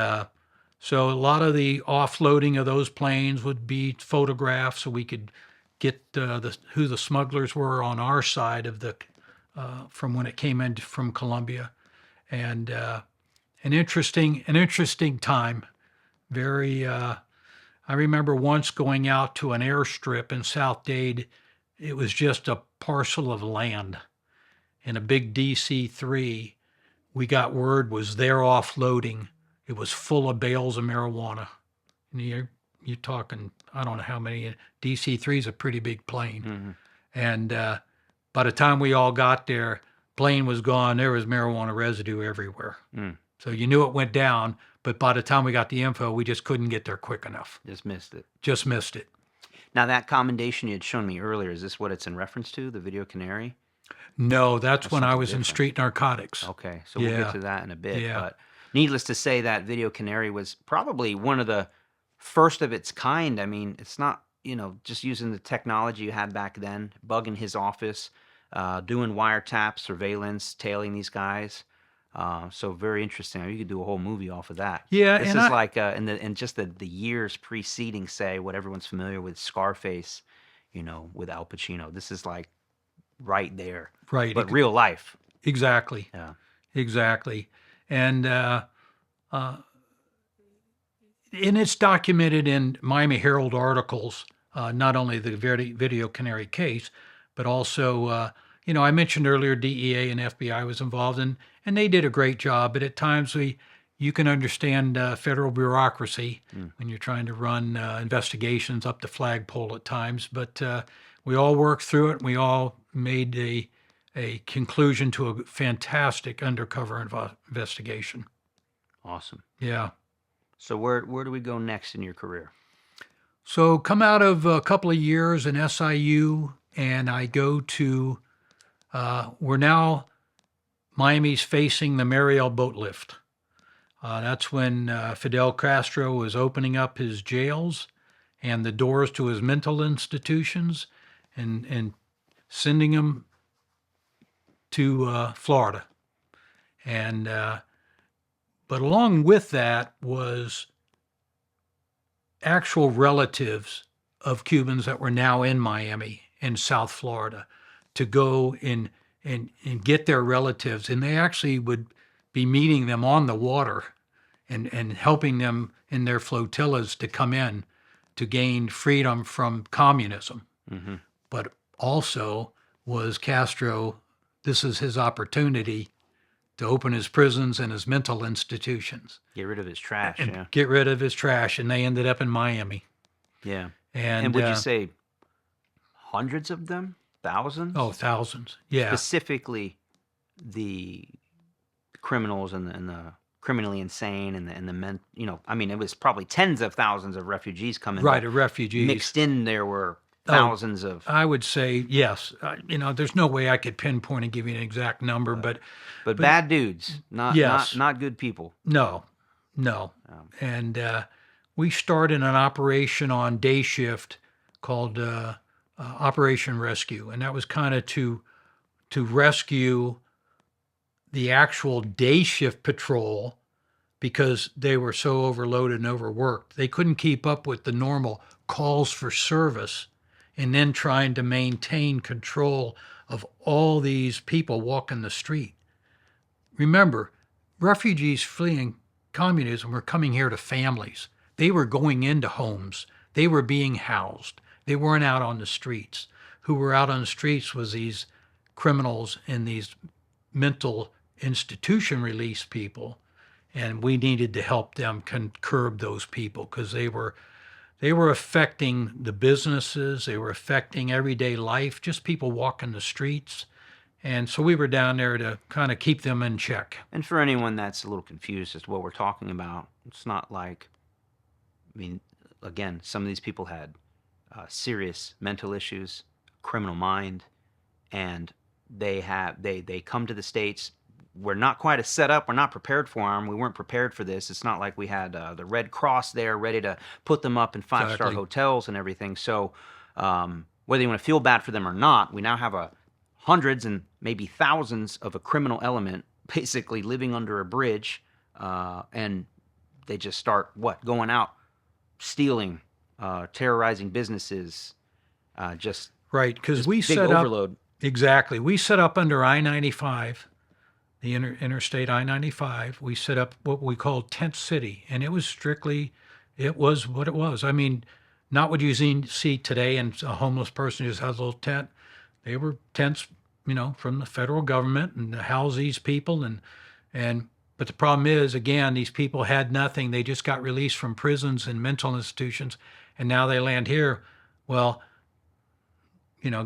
[SPEAKER 1] so a lot of the offloading of those planes would be photographed so we could get who the smugglers were on our side of the from when it came in from Colombia. And an interesting time. Very. I remember once going out to an airstrip in South Dade. It was just a parcel of land, and a big DC-3. We got word was there offloading. It was full of bales of marijuana. And you're talking I don't know how many. DC-3 is a pretty big plane.
[SPEAKER 5] Mm-hmm.
[SPEAKER 1] And by the time we all got there, plane was gone. There was marijuana residue everywhere.
[SPEAKER 5] Mm.
[SPEAKER 1] So you knew it went down, but by the time we got the info, we just couldn't get there quick enough.
[SPEAKER 5] Just missed it.
[SPEAKER 1] Just missed it.
[SPEAKER 5] Now, that commendation you had shown me earlier, is this what it's in reference to, the Video Canary?
[SPEAKER 1] No, that's when I
[SPEAKER 5] something
[SPEAKER 1] was in
[SPEAKER 5] different.
[SPEAKER 1] street narcotics.
[SPEAKER 5] Okay, so we'll
[SPEAKER 1] Yeah.
[SPEAKER 5] get to that in a bit.
[SPEAKER 1] Yeah.
[SPEAKER 5] But needless to say, that Video Canary was probably one of the first of its kind. I mean, it's not, just using the technology you had back then, bugging his office, doing wiretap, surveillance, tailing these guys. So very interesting. You could do a whole movie off of that.
[SPEAKER 1] Yeah,
[SPEAKER 5] This
[SPEAKER 1] and
[SPEAKER 5] is like in just the years preceding, say, what everyone's familiar with, Scarface, with Al Pacino. This is like right there.
[SPEAKER 1] Right.
[SPEAKER 5] But real life.
[SPEAKER 1] Exactly.
[SPEAKER 5] Yeah.
[SPEAKER 1] Exactly. And it's documented in Miami Herald articles, not only the Video Canary case, but also, I mentioned earlier DEA and FBI was involved, and they did a great job. But at times you can understand federal bureaucracy when you're trying to run investigations up the flagpole at times. But we all worked through it, and we all made a conclusion to a fantastic undercover investigation.
[SPEAKER 5] Awesome.
[SPEAKER 1] Yeah.
[SPEAKER 5] So where do we go next in your career?
[SPEAKER 1] So come out of a couple of years in SIU, and I go to, we're now, Miami's facing the Mariel boat lift. That's when Fidel Castro was opening up his jails and the doors to his mental institutions and sending them to Florida. And but along with that was actual relatives of Cubans that were now in Miami and South Florida to go and get their relatives. And they actually would be meeting them on the water and helping them in their flotillas to come in to gain freedom from communism.
[SPEAKER 5] Mm-hmm.
[SPEAKER 1] But also was Castro, this is his opportunity to open his prisons and his mental institutions.
[SPEAKER 5] Get rid of his trash,
[SPEAKER 1] And
[SPEAKER 5] yeah.
[SPEAKER 1] get rid of his trash, and they ended up in Miami.
[SPEAKER 5] Yeah.
[SPEAKER 1] And
[SPEAKER 5] would you say hundreds of them? Thousands?
[SPEAKER 1] Oh, thousands. Yeah.
[SPEAKER 5] Specifically the criminals and the criminally insane and the men, it was probably tens of thousands of refugees coming.
[SPEAKER 1] Right,
[SPEAKER 5] but
[SPEAKER 1] of refugees.
[SPEAKER 5] Mixed in there were thousands of...
[SPEAKER 1] I would say yes. There's no way I could pinpoint and give you an exact number, but
[SPEAKER 5] bad dudes, not good people.
[SPEAKER 1] No. And we started an operation on day shift called Operation Rescue, and that was kind of to rescue the actual day shift patrol because they were so overloaded and overworked. They couldn't keep up with the normal calls for service and then trying to maintain control of all these people walking the street. Remember, refugees fleeing communism were coming here to families. They were going into homes. They were being housed. They weren't out on the streets. Who were out on the streets was these criminals and these mental institution release people. And we needed to help them curb those people because they were affecting the businesses. They were affecting everyday life, just people walking the streets. And so we were down there to kind of keep them in check.
[SPEAKER 5] And for anyone that's a little confused as to what we're talking about, it's not like, again, some of these people had serious mental issues, criminal mind, and they come to the States. We're not quite as set up. We're not prepared for them. We weren't prepared for this. It's not like we had the Red Cross there ready to put them up in five-star
[SPEAKER 1] Exactly.
[SPEAKER 5] hotels and everything. So whether you want to feel bad for them or not, we now have hundreds and maybe thousands of a criminal element basically living under a bridge, and they just start going out, stealing, terrorizing businesses, just
[SPEAKER 1] Right, because we
[SPEAKER 5] big
[SPEAKER 1] set
[SPEAKER 5] overload.
[SPEAKER 1] up exactly. We set up under I-95, the interstate I-95. We set up what we called Tent City, and it was what it was. Not what you see today, and a homeless person just has a little tent. They were tents, from the federal government and to house these people, and But the problem is, again, these people had nothing. They just got released from prisons and mental institutions, and now they land here. Well,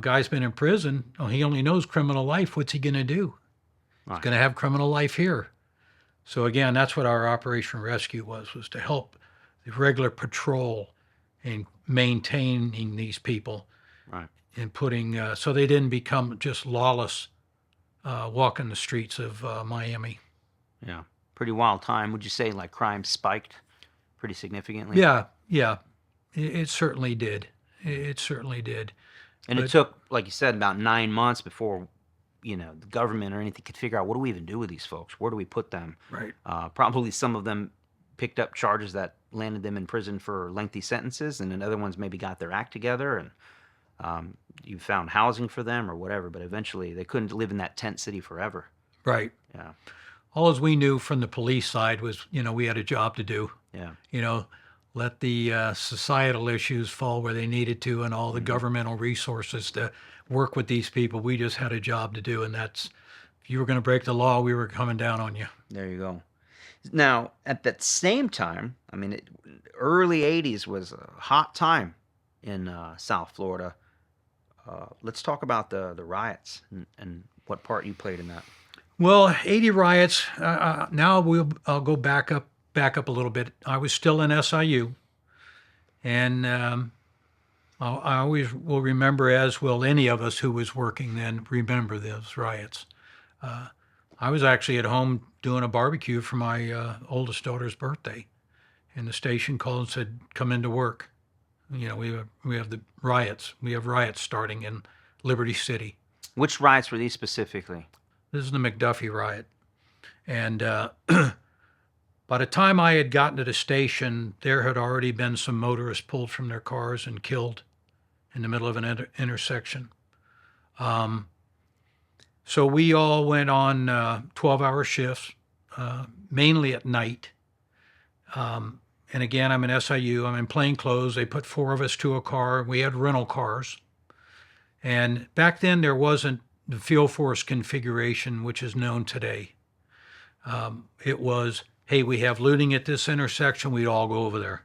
[SPEAKER 1] guy's been in prison. Oh, he only knows criminal life. What's he going to do? He's going to have criminal life here. So again, that's what our Operation Rescue was to help the regular patrol in maintaining these people,
[SPEAKER 5] Right.
[SPEAKER 1] and putting so they didn't become just lawless, walking the streets of Miami.
[SPEAKER 5] Yeah. Pretty wild time. Would you say like crime spiked pretty significantly?
[SPEAKER 1] Yeah. It certainly did. It certainly did.
[SPEAKER 5] And it took, like you said, about 9 months before, the government or anything could figure out, what do we even do with these folks? Where do we put them?
[SPEAKER 1] Right.
[SPEAKER 5] Probably some of them picked up charges that landed them in prison for lengthy sentences, and then other ones maybe got their act together, and you found housing for them or whatever. But eventually, they couldn't live in that tent city forever.
[SPEAKER 1] Right.
[SPEAKER 5] Yeah.
[SPEAKER 1] All as we knew from the police side was, we had a job to do.
[SPEAKER 5] Yeah.
[SPEAKER 1] Let the societal issues fall where they needed to, and all the governmental resources to work with these people. We just had a job to do, and that's, if you were going to break the law, we were coming down on you.
[SPEAKER 5] There you go. Now, at that same time, early 80s was a hot time in South Florida. Let's talk about the riots and what part you played in that.
[SPEAKER 1] Well, 80 riots. Now I'll go back up a little bit. I was still in SIU, and I always will remember, as will any of us who was working then, remember those riots. I was actually at home doing a barbecue for my oldest daughter's birthday, and the station called and said, "Come into work. We have the riots. We have riots starting in Liberty City."
[SPEAKER 5] Which riots were these specifically?
[SPEAKER 1] This is the McDuffie riot. And by the time I had gotten to the station, there had already been some motorists pulled from their cars and killed in the middle of an intersection. So we all went on 12-hour shifts, mainly at night. And again, I'm in SIU. I'm in plain clothes. They put 4 of us to a car. We had rental cars. And back then, there wasn't the field force configuration, which is known today. It was, hey, we have looting at this intersection. We'd all go over there.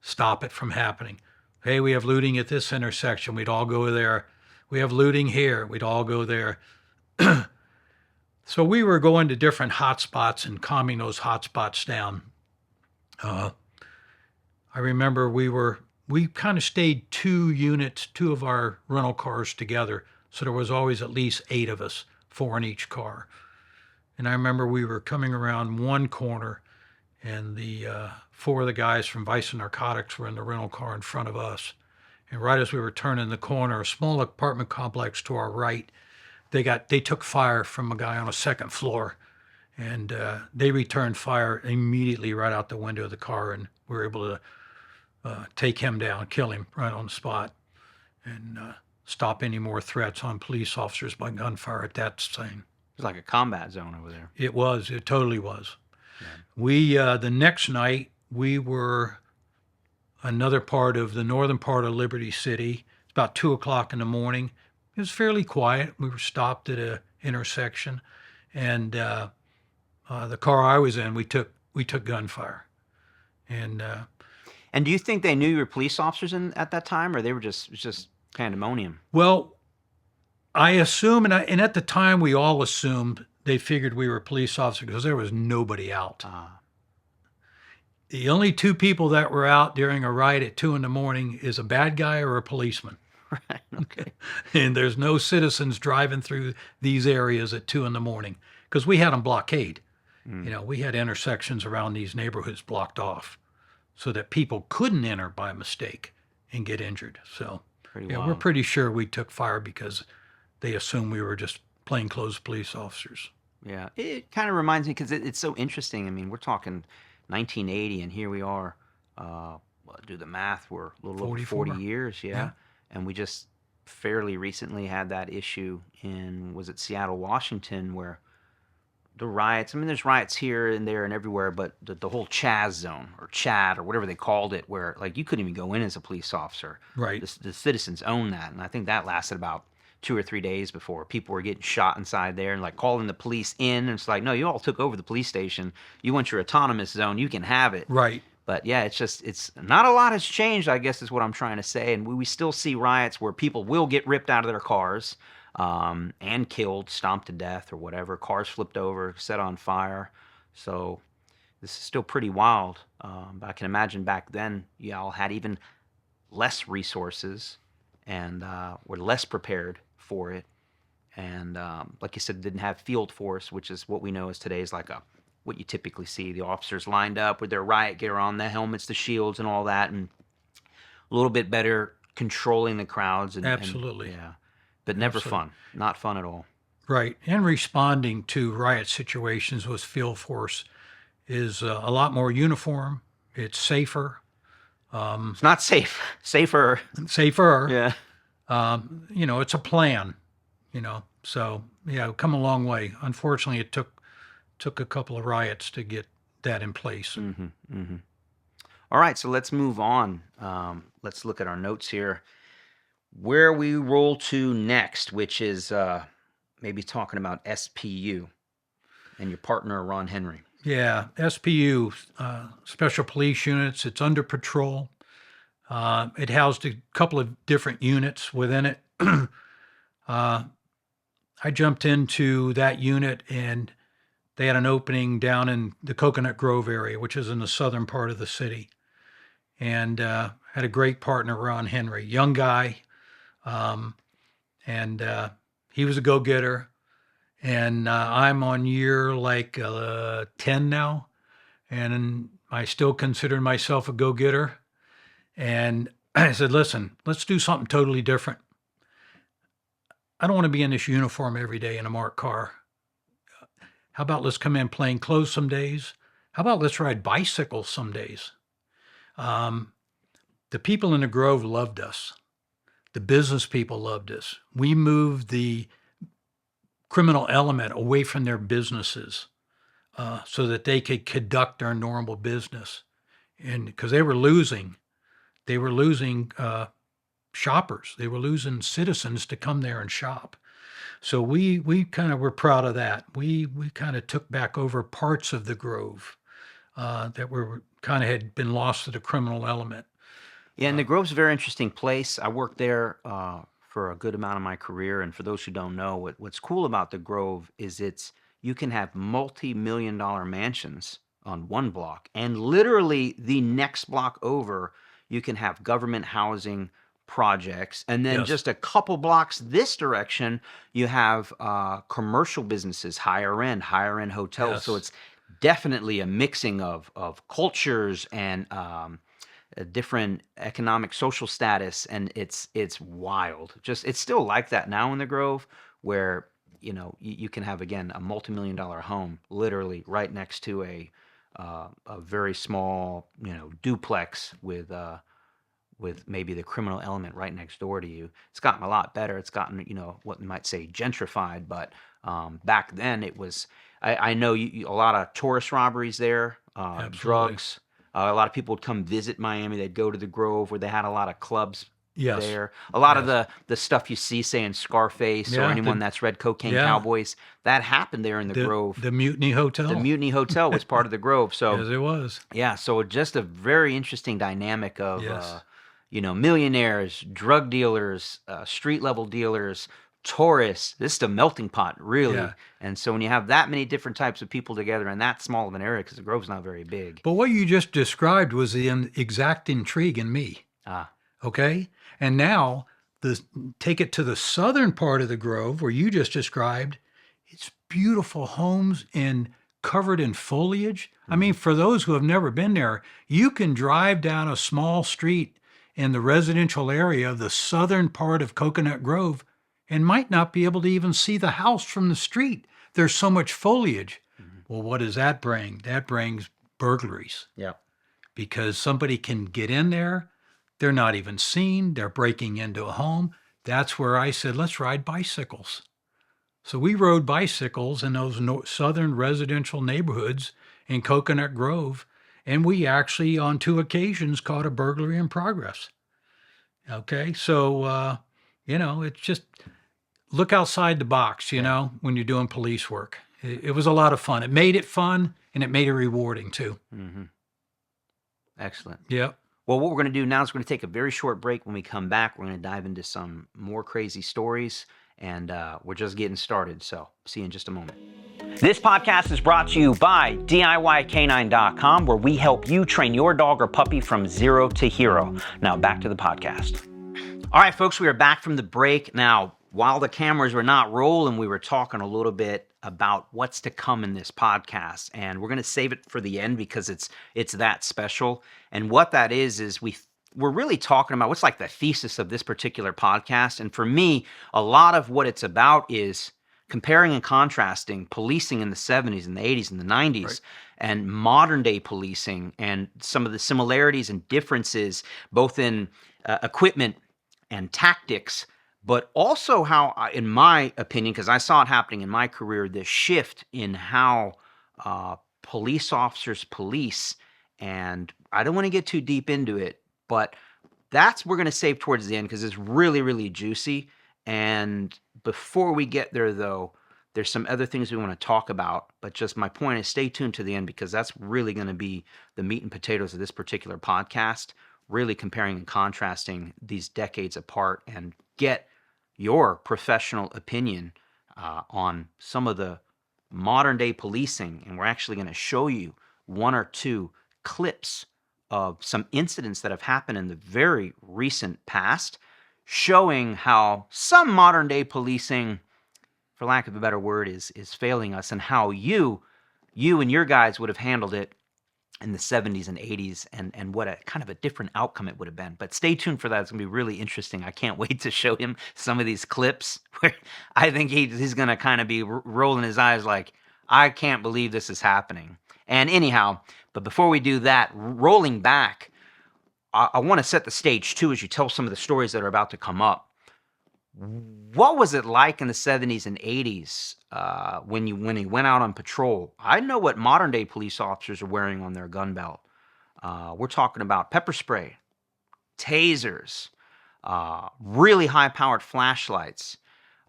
[SPEAKER 1] Stop it from happening. Hey, we have looting at this intersection. We'd all go there. We have looting here. We'd all go there. So we were going to different hot spots and calming those hot spots down. I remember we kind of stayed 2 of our rental cars together. So there was always at least 8 of us, 4 in each car. And I remember we were coming around one corner, and the 4 of the guys from Vice and Narcotics were in the rental car in front of us. And right as we were turning the corner, a small apartment complex to our right, they took fire from a guy on a second floor, and they returned fire immediately right out the window of the car, and we were able to take him down, kill him right on the spot, and stop any more threats on police officers by gunfire at that scene.
[SPEAKER 5] It was like a combat zone over there.
[SPEAKER 1] It was. It totally was.
[SPEAKER 5] Yeah.
[SPEAKER 1] We the next night we were another part of the northern part of Liberty City. It's about 2:00 in the morning. It was fairly quiet. We were stopped at a intersection, and the car I was in, we took gunfire, and
[SPEAKER 5] do you think they knew you were police officers at that time, or they were just pandemonium?
[SPEAKER 1] Well, I assume, and at the time we all assumed they figured we were police officers because there was nobody out. The only 2 people that were out during a riot at 2 a.m. is a bad guy or a policeman.
[SPEAKER 5] Right. Okay.
[SPEAKER 1] And there's no citizens driving through these areas at 2 a.m. because we had them blockade. We had intersections around these neighborhoods blocked off so that people couldn't enter by mistake and get injured. So we're pretty sure we took fire because they assumed we were just plainclothes police officers.
[SPEAKER 5] Yeah, it kind of reminds me because it's so interesting. We're talking 1980, and here we are. Do the math. We're a little over 40 years. Yeah. And we just fairly recently had that issue in, was it Seattle, Washington, where the riots, there's riots here and there and everywhere, but the whole Chaz zone or Chad or whatever they called it, where like you couldn't even go in as a police officer.
[SPEAKER 1] Right.
[SPEAKER 5] The citizens own that. And I think that lasted about 2 or 3 days before. People were getting shot inside there and like calling the police in. And it's like, no, you all took over the police station. You want your autonomous zone. You can have it.
[SPEAKER 1] Right.
[SPEAKER 5] But yeah, it's not a lot has changed, I guess is what I'm trying to say. And we still see riots where people will get ripped out of their cars and killed, stomped to death or whatever. Cars flipped over, set on fire. So this is still pretty wild. But I can imagine back then, y'all had even less resources and were less prepared for it. And like you said, didn't have field force, which is what we know as today is like what you typically see. The officers lined up with their riot gear on, the helmets, the shields, and all that, and a little bit better controlling the crowds.
[SPEAKER 1] Absolutely.
[SPEAKER 5] Yeah. But never fun. Not fun at all.
[SPEAKER 1] Right. And responding to riot situations with field force is a lot more uniform. It's safer.
[SPEAKER 5] It's not safe. Safer.
[SPEAKER 1] Safer.
[SPEAKER 5] Yeah.
[SPEAKER 1] It's a plan, So, yeah, come a long way. Unfortunately, it took a couple of riots to get that in place.
[SPEAKER 5] Mm-hmm, mm-hmm. All right, so let's move on. Let's look at our notes here. Where we roll to next, which is maybe talking about SPU and your partner, Ron Henry.
[SPEAKER 1] Yeah, SPU, Special Police Units. It's under patrol. It housed a couple of different units within it. I jumped into that unit, and they had an opening down in the Coconut Grove area, which is in the southern part of the city. And had a great partner, Ron Henry, young guy. And he was a go-getter. And I'm on year 10 now. And I still consider myself a go-getter. And I said, listen, let's do something totally different. I don't want to be in this uniform every day in a marked car. How about let's come in plain clothes some days? How about let's ride bicycles some days? The people in the Grove loved us. The business people loved us. We moved the criminal element away from their businesses so that they could conduct their normal business. And because they were losing shoppers. They were losing citizens to come there and shop. So we kind of were proud of that. We kind of took back over parts of the Grove that were kind of had been lost to the criminal element.
[SPEAKER 5] Yeah, and the Grove's a very interesting place. I worked there for a good amount of my career, and for those who don't know, what's cool about the Grove is you can have multi-million-dollar mansions on one block, and literally the next block over, you can have government housing projects, and then just a couple blocks this direction, you have commercial businesses, higher end hotels. Yes. So it's definitely a mixing of cultures and a different economic social status, and it's wild. It's still like that now in the Grove, where you can have again a multi-million-dollar home literally right next to a very small duplex with maybe the criminal element right next door to you. It's gotten a lot better. It's gotten, what you might say gentrified, but back then it was, I know a lot of tourist robberies there, drugs. A lot of people would come visit Miami. They'd go to the Grove where they had a lot of clubs there. A lot of the stuff you see, say in Scarface or anyone that's read Cocaine Cowboys, that happened there in the Grove.
[SPEAKER 1] The Mutiny Hotel.
[SPEAKER 5] The Mutiny Hotel was part of the Grove. So
[SPEAKER 1] yes, it was.
[SPEAKER 5] Yeah, so just a very interesting dynamic of millionaires, drug dealers, street level dealers, tourists. This is a melting pot, really. Yeah. And so when you have that many different types of people together in that small of an area, because the Grove's not very big.
[SPEAKER 1] But what you just described was the exact intrigue in me. Okay? And now take it to the southern part of the Grove where you just described. It's beautiful homes covered in foliage. Mm-hmm. I mean, for those who have never been there, you can drive down a small street in the residential area of the southern part of Coconut Grove and might not be able to even see the house from the street. There's so much foliage. Mm-hmm. Well, what does that bring? That brings burglaries.
[SPEAKER 5] Yeah.
[SPEAKER 1] Because somebody can get in there. They're not even seen. They're breaking into a home. That's where I said, let's ride bicycles. So we rode bicycles in those southern residential neighborhoods in Coconut Grove. And we actually, on 2 occasions, caught a burglary in progress. Okay, so, it's just look outside the box, you know, when you're doing police work. It was a lot of fun. It made it fun, and it made it rewarding too.
[SPEAKER 5] Mm-hmm. Excellent.
[SPEAKER 1] Yep.
[SPEAKER 5] Well, what we're going to do now is we're going to take a very short break. When we come back, we're going to dive into some more crazy stories, and we're just getting started. So see you in just a moment. This podcast is brought to you by DIYCanine.com, where we help you train your dog or puppy from zero to hero. Now back to the podcast. All right, folks, we are back from the break. Now, while the cameras were not rolling, we were talking a little bit about what's to come in this podcast, and we're going to save it for the end because it's that special. And what that is we're really talking about what's like the thesis of this particular podcast. And for me, a lot of what it's about is comparing and contrasting policing in the 70s and the 80s and the 90s right. and modern day policing, and some of the similarities and differences both in equipment and tactics, but also how, in my opinion, because I saw it happening in my career, this shift in how police officers police. And I don't want to get too deep into it, but we're going to save towards the end because it's really, really juicy. And before we get there, though, there's some other things we want to talk about. But just my point is stay tuned to the end because that's really going to be the meat and potatoes of this particular podcast, really comparing and contrasting these decades apart and get your professional opinion on some of the modern day policing. And we're actually going to show you one or two clips of some incidents that have happened in the very recent past, showing how some modern day policing, for lack of a better word, is failing us, and how you and your guys would have handled it in the 70s and 80s, and what a kind of a different outcome it would have been. But stay tuned for that. It's going to be really interesting. I can't wait to show him some of these clips where I think he's going to kind of be rolling his eyes like, I can't believe this is happening. And anyhow, but before we do that, rolling back, I want to set the stage too as you tell some of the stories that are about to come up. What was it like in the 70s and 80s when you went out on patrol? I know what modern day police officers are wearing on their gun belt. We're talking about pepper spray, tasers, really high-powered flashlights,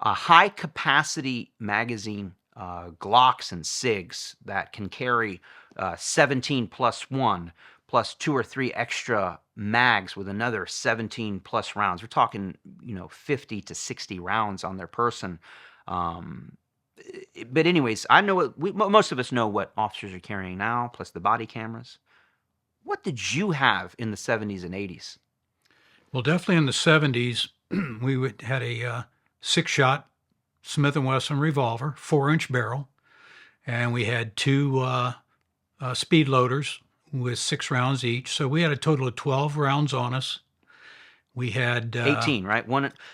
[SPEAKER 5] high capacity magazine Glocks and SIGs that can carry 17 plus 1 plus 2 or 3 extra mags with another 17 plus rounds. We're talking, 50 to 60 rounds on their person. But anyways, I know most of us know what officers are carrying now, plus the body cameras. What did you have in the 70s and 80s?
[SPEAKER 1] Well, definitely in the 70s, we had a 6-shot Smith & Wesson revolver, 4-inch barrel, and we had 2 speed loaders with 6 rounds each. So we had a total of 12 rounds on us. We had
[SPEAKER 5] 18, right?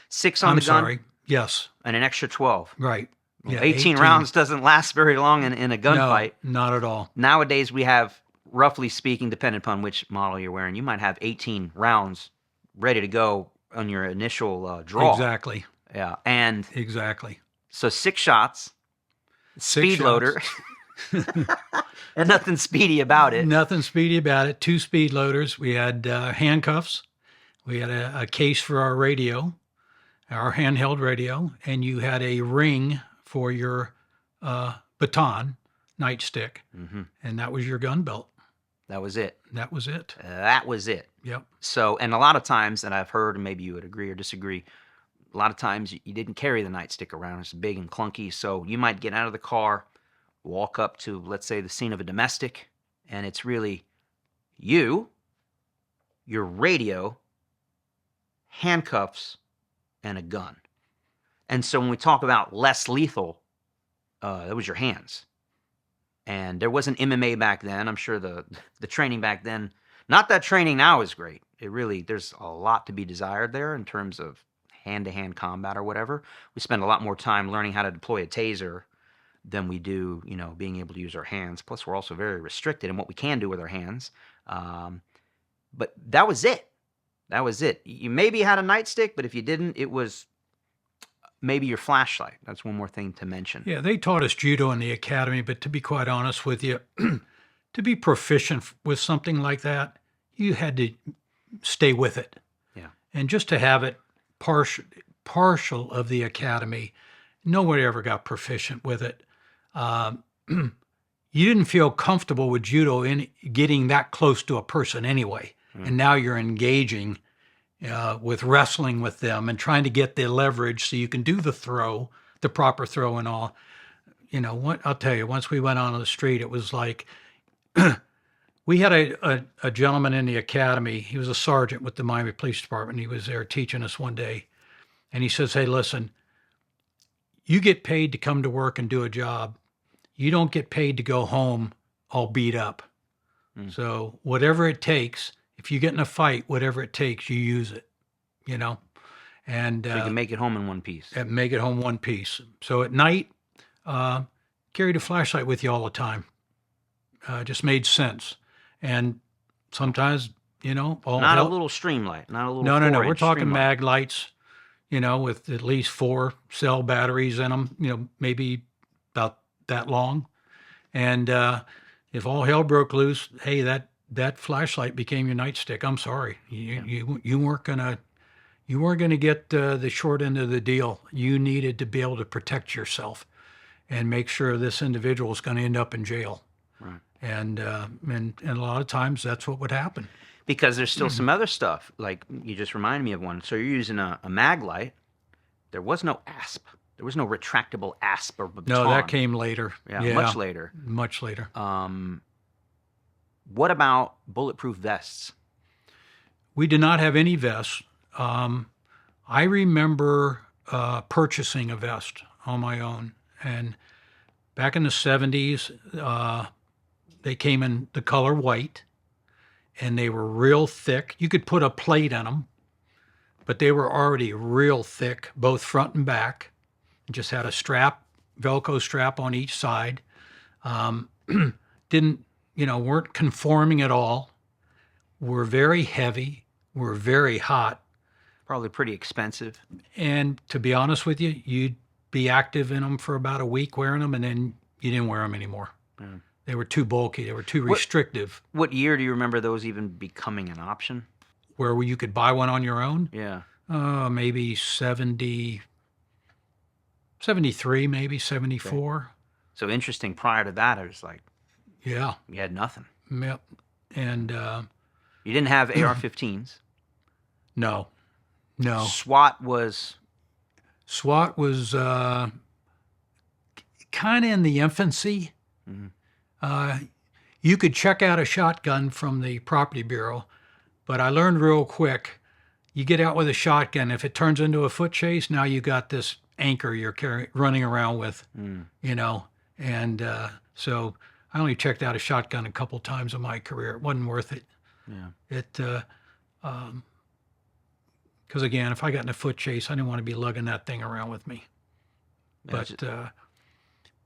[SPEAKER 5] 6 on the gun.
[SPEAKER 1] I'm sorry. Yes.
[SPEAKER 5] And an extra 12.
[SPEAKER 1] Right.
[SPEAKER 5] Yeah, 18 rounds doesn't last very long in a gunfight.
[SPEAKER 1] No, not at all.
[SPEAKER 5] Nowadays we have, roughly speaking, depending upon which model you're wearing, you might have 18 rounds ready to go on your initial draw.
[SPEAKER 1] Exactly.
[SPEAKER 5] Yeah. And
[SPEAKER 1] exactly.
[SPEAKER 5] So 6 shots, speed loader. And nothing speedy about it.
[SPEAKER 1] Nothing speedy about it. 2 speed loaders. We had handcuffs. We had a case for our radio, our handheld radio, and you had a ring for your baton, nightstick, and that was your gun belt.
[SPEAKER 5] That was it.
[SPEAKER 1] That was it.
[SPEAKER 5] That was it.
[SPEAKER 1] Yep.
[SPEAKER 5] So, and a lot of times, and I've heard, and maybe you would agree or disagree, a lot of times you didn't carry the nightstick around. It's big and clunky, so you might get out of the car, walk up to, let's say, the scene of a domestic, and it's really you, your radio, handcuffs, and a gun. And so when we talk about less lethal, that was your hands. And there wasn't MMA back then. I'm sure the training back then, not that training now is great. There's a lot to be desired there in terms of hand-to-hand combat or whatever. We spend a lot more time learning how to deploy a taser than we do, being able to use our hands. Plus, we're also very restricted in what we can do with our hands. But that was it. That was it. You maybe had a nightstick, but if you didn't, it was maybe your flashlight. That's one more thing to mention.
[SPEAKER 1] Yeah, they taught us judo in the academy, but to be quite honest with you, to be proficient with something like that, you had to stay with it.
[SPEAKER 5] Yeah.
[SPEAKER 1] And just to have it partial of the academy. Nobody ever got proficient with it. You didn't feel comfortable with judo in getting that close to a person anyway. And now you're engaging with wrestling with them and trying to get the leverage so you can do the throw, the proper throw and all. You know, what I'll tell you, once we went on the street, it was like, we had a gentleman in the academy. He was a sergeant with the Miami Police Department. He was there teaching us one day. And he says, hey, listen, you get paid to come to work and do a job. You don't get paid to go home all beat up. So whatever it takes, if you get in a fight, whatever it takes, you use it, you know. And
[SPEAKER 5] So you can make it home in one piece.
[SPEAKER 1] and make it home one piece. So at night, carried a flashlight with you all the time. Just made sense. And sometimes, you know, all
[SPEAKER 5] Not a
[SPEAKER 1] hell-
[SPEAKER 5] little streamlight, not a little
[SPEAKER 1] no.
[SPEAKER 5] 4-inch
[SPEAKER 1] We're talking
[SPEAKER 5] streamlight.
[SPEAKER 1] mag lights, you know, with at least 4 cell batteries in them, you know, maybe about that long. And if all hell broke loose, hey, that flashlight became your nightstick. I'm sorry, you weren't gonna get the short end of the deal. You needed to be able to protect yourself and make sure this individual is going to end up in jail.
[SPEAKER 5] Right.
[SPEAKER 1] And a lot of times that's what would happen.
[SPEAKER 5] Because there's still some other stuff. Like, you just reminded me of one. So you're using a mag light. There was no ASP. There was no retractable ASP or baton.
[SPEAKER 1] No, that came later.
[SPEAKER 5] Yeah, much later.
[SPEAKER 1] Much later.
[SPEAKER 5] What about bulletproof vests?
[SPEAKER 1] We did not have any vests. I remember purchasing a vest on my own. And back in the 70s, they came in the color white, and they were real thick. You could put a plate in them, but they were already real thick, both front and back. Just had a strap, Velcro strap on each side. Weren't conforming at all. Were very heavy, were very hot.
[SPEAKER 5] Probably pretty expensive.
[SPEAKER 1] And to be honest with you, you'd be active in them for about a week wearing them, and then you didn't wear them anymore. They were too bulky. They were too restrictive.
[SPEAKER 5] What year do you remember those even becoming an option?
[SPEAKER 1] Where you could buy one on your own?
[SPEAKER 5] Yeah.
[SPEAKER 1] Maybe 73, maybe 74.
[SPEAKER 5] Okay. So interesting. Prior to that, it was like,
[SPEAKER 1] Yeah.
[SPEAKER 5] you had nothing.
[SPEAKER 1] Yep. And
[SPEAKER 5] You didn't have AR-15s.
[SPEAKER 1] no.
[SPEAKER 5] SWAT was...
[SPEAKER 1] SWAT was kind of in the infancy. You could check out a shotgun from the Property Bureau, but I learned real quick, you get out with a shotgun, if it turns into a foot chase, now you got this anchor you're running around with, you know. And so I only checked out a shotgun a couple times in my career. It wasn't worth it.
[SPEAKER 5] Yeah.
[SPEAKER 1] Because again, if I got in a foot chase, I didn't want to be lugging that thing around with me. But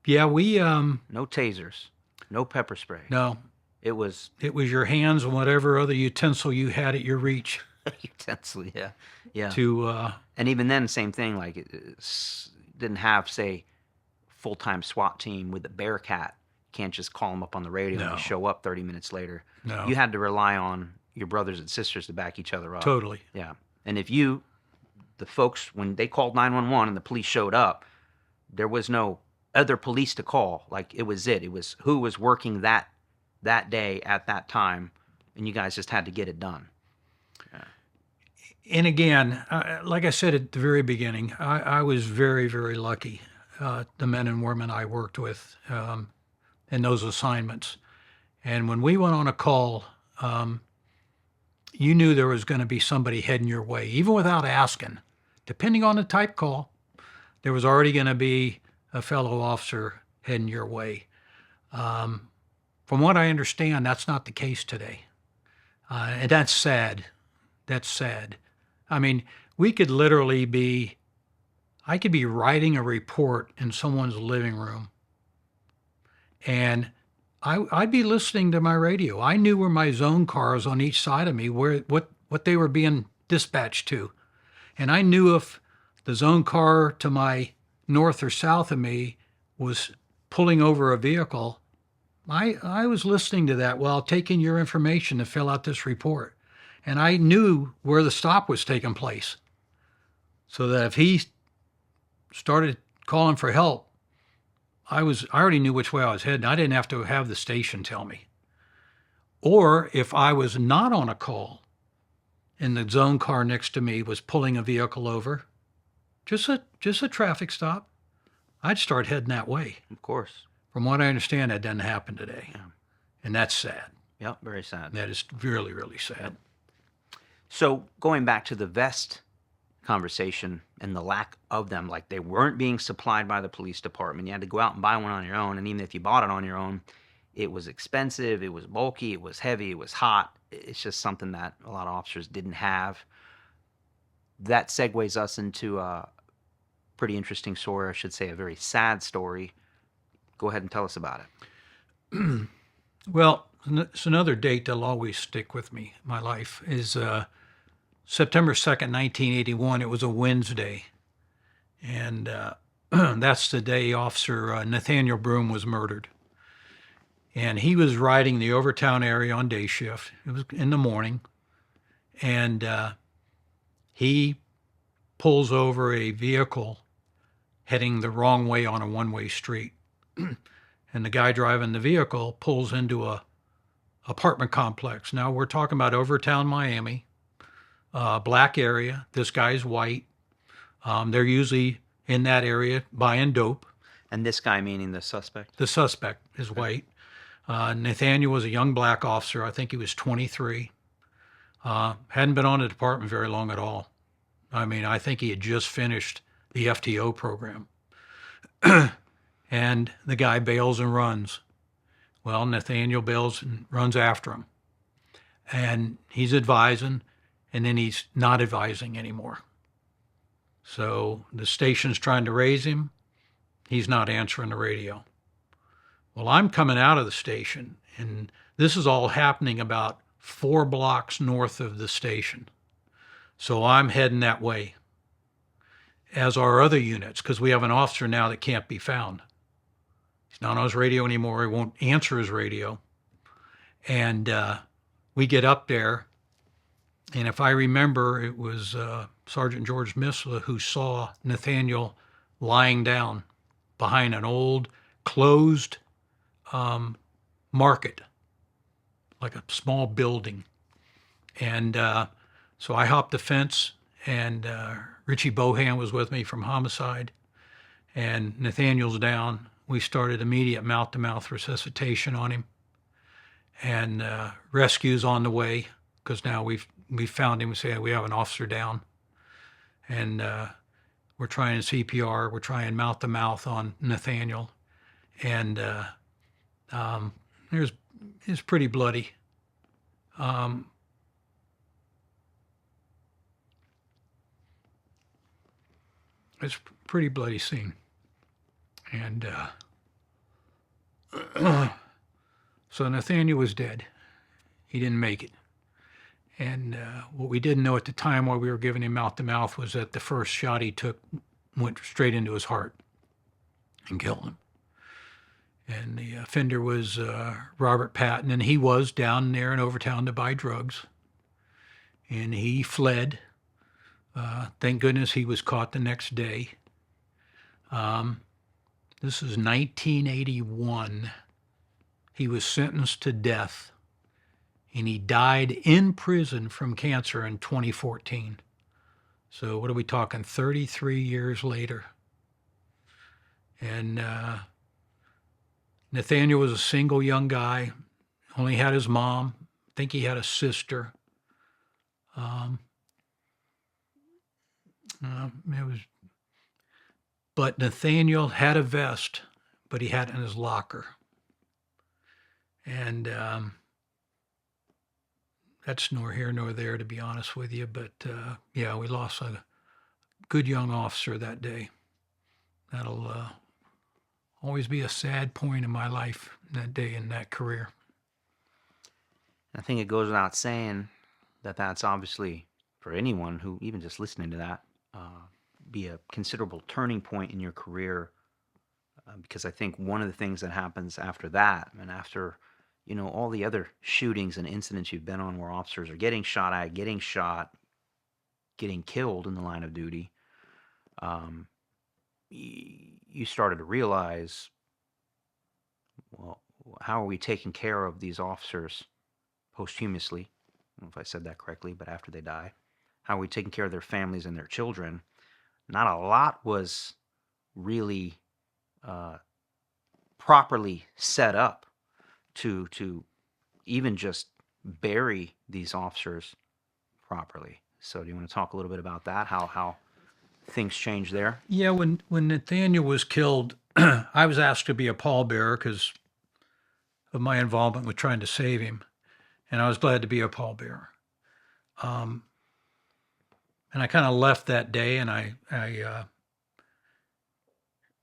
[SPEAKER 1] yeah, we
[SPEAKER 5] No tasers. No pepper spray.
[SPEAKER 1] no,
[SPEAKER 5] It was...
[SPEAKER 1] it was your hands and whatever other utensil you had at your reach
[SPEAKER 5] utensil, yeah. Yeah.
[SPEAKER 1] to
[SPEAKER 5] And even then, same thing. Like, it didn't have, say, full-time SWAT team with a Bearcat. Can't just call them up on the radio and
[SPEAKER 1] No.
[SPEAKER 5] they show up 30 minutes later.
[SPEAKER 1] No.
[SPEAKER 5] You had to rely on your brothers and sisters to back each other up.
[SPEAKER 1] totally.
[SPEAKER 5] Yeah. And if the folks, when they called 911 and the police showed up, there was no other police to call. Like, it was it. It was who was working that day at that time, and you guys just had to get it done.
[SPEAKER 1] And again, like I said at the very beginning, I was very, very lucky. The men and women I worked with in those assignments. And when we went on a call, you knew there was going to be somebody heading your way, even without asking. Depending on the type call, there was already going to be a fellow officer heading your way. From what I understand, that's not the case today. And that's sad. That's sad. I mean, we could literally I could be writing a report in someone's living room, and I'd be listening to my radio. I knew where my zone cars on each side of me, what they were being dispatched to. And I knew if the zone car to my north or south of me was pulling over a vehicle, I was listening to that while taking your information to fill out this report. And I knew where the stop was taking place. so that if he started calling for help, I already knew which way I was heading. I didn't have to have the station tell me. Or if I was not on a call and the zone car next to me was pulling a vehicle over, just a traffic stop, I'd start heading that way.
[SPEAKER 5] Of course.
[SPEAKER 1] From what I understand, that doesn't happen today.
[SPEAKER 5] Yeah.
[SPEAKER 1] And that's sad.
[SPEAKER 5] Yep, very sad.
[SPEAKER 1] That is really, really sad.
[SPEAKER 5] So going back to the vest conversation and the lack of them, like they weren't being supplied by the police department. You had to go out and buy one on your own. And even if you bought it on your own, it was expensive, it was bulky, it was heavy, it was hot. It's just something that a lot of officers didn't have. That segues us into a pretty interesting story, I should say a very sad story. Go ahead and tell us about it.
[SPEAKER 1] Well, it's another date that'll always stick with me. My life is September 2nd, 1981. It was a Wednesday. And that's the day Officer Nathaniel Broom was murdered. And he was riding the Overtown area on day shift. It was in the morning. And he pulls over a vehicle heading the wrong way on a one-way street. And the guy driving the vehicle pulls into a apartment complex. Now we're talking about Overtown, Miami, black area. This guy's white. They're usually in that area buying dope.
[SPEAKER 5] And this guy meaning the suspect?
[SPEAKER 1] The suspect is white. Nathaniel was a young black officer. I think he was 23. Hadn't been on the department very long at all. I mean, I think he had just finished the FTO program. And the guy bails and runs. Well, Nathaniel bails and runs after him. And he's advising, and then he's not advising anymore. So the station's trying to raise him. He's not answering the radio. Well, I'm coming out of the station, and this is all happening about 4 blocks north of the station. So I'm heading that way, as are other units, because we have an officer now that can't be found. He's not on his radio anymore. He won't answer his radio. And we get up there, and if I remember, it was Sergeant George Misla who saw Nathaniel lying down behind an old closed market, like a small building. And so I hopped the fence, and Richie Bohan was with me from homicide, and Nathaniel's down. We started immediate mouth-to-mouth resuscitation on him, and rescue's on the way, because now we found him. We say we have an officer down, and we're trying CPR. We're trying mouth-to-mouth on Nathaniel, and it's pretty bloody. It's a pretty bloody scene. And so Nathaniel was dead. He didn't make it. And what we didn't know at the time while we were giving him mouth-to-mouth was that the first shot he took went straight into his heart and killed him. And the offender was Robert Patton, and he was down there in Overtown to buy drugs. And he fled. Thank goodness he was caught the next day. This is 1981. He was sentenced to death, and he died in prison from cancer in 2014. So what are we talking, 33 years later? And Nathaniel was a single young guy, only had his mom. I think he had a sister. But Nathaniel had a vest, but he had it in his locker. And that's nor here nor there, to be honest with you. But yeah, we lost a good young officer that day. That'll always be a sad point in my life, that day in that career.
[SPEAKER 5] I think it goes without saying that that's obviously, for anyone who even just listening to that, be a considerable turning point in your career, because I think one of the things that happens after that, and after, you know, all the other shootings and incidents you've been on where officers are getting shot at, getting shot, getting killed in the line of duty, you started to realize, well, how are we taking care of these officers posthumously? I don't know if I said that correctly, but after they die, how are we taking care of their families and their children? Not a lot was really properly set up to even just bury these officers properly. So do you want to talk a little bit about that? How things changed there?
[SPEAKER 1] Yeah, when Nathaniel was killed, I was asked to be a pallbearer because of my involvement with trying to save him, and I was glad to be a pallbearer. And I kind of left that day, and I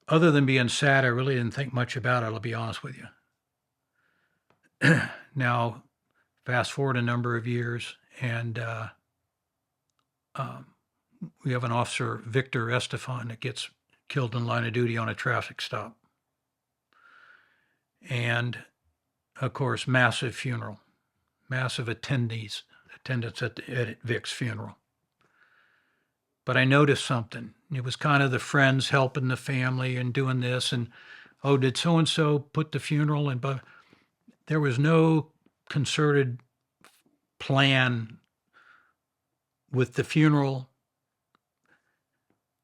[SPEAKER 1] other than being sad, I really didn't think much about it, I'll be honest with you. Now, fast forward a number of years, and we have an officer, Victor Estefan, that gets killed in line of duty on a traffic stop. And, of course, massive funeral, massive attendance at Vic's funeral. But I noticed something. It was kind of the friends helping the family and doing this, and, oh, did so-and-so put the funeral in? But there was no concerted plan with the funeral.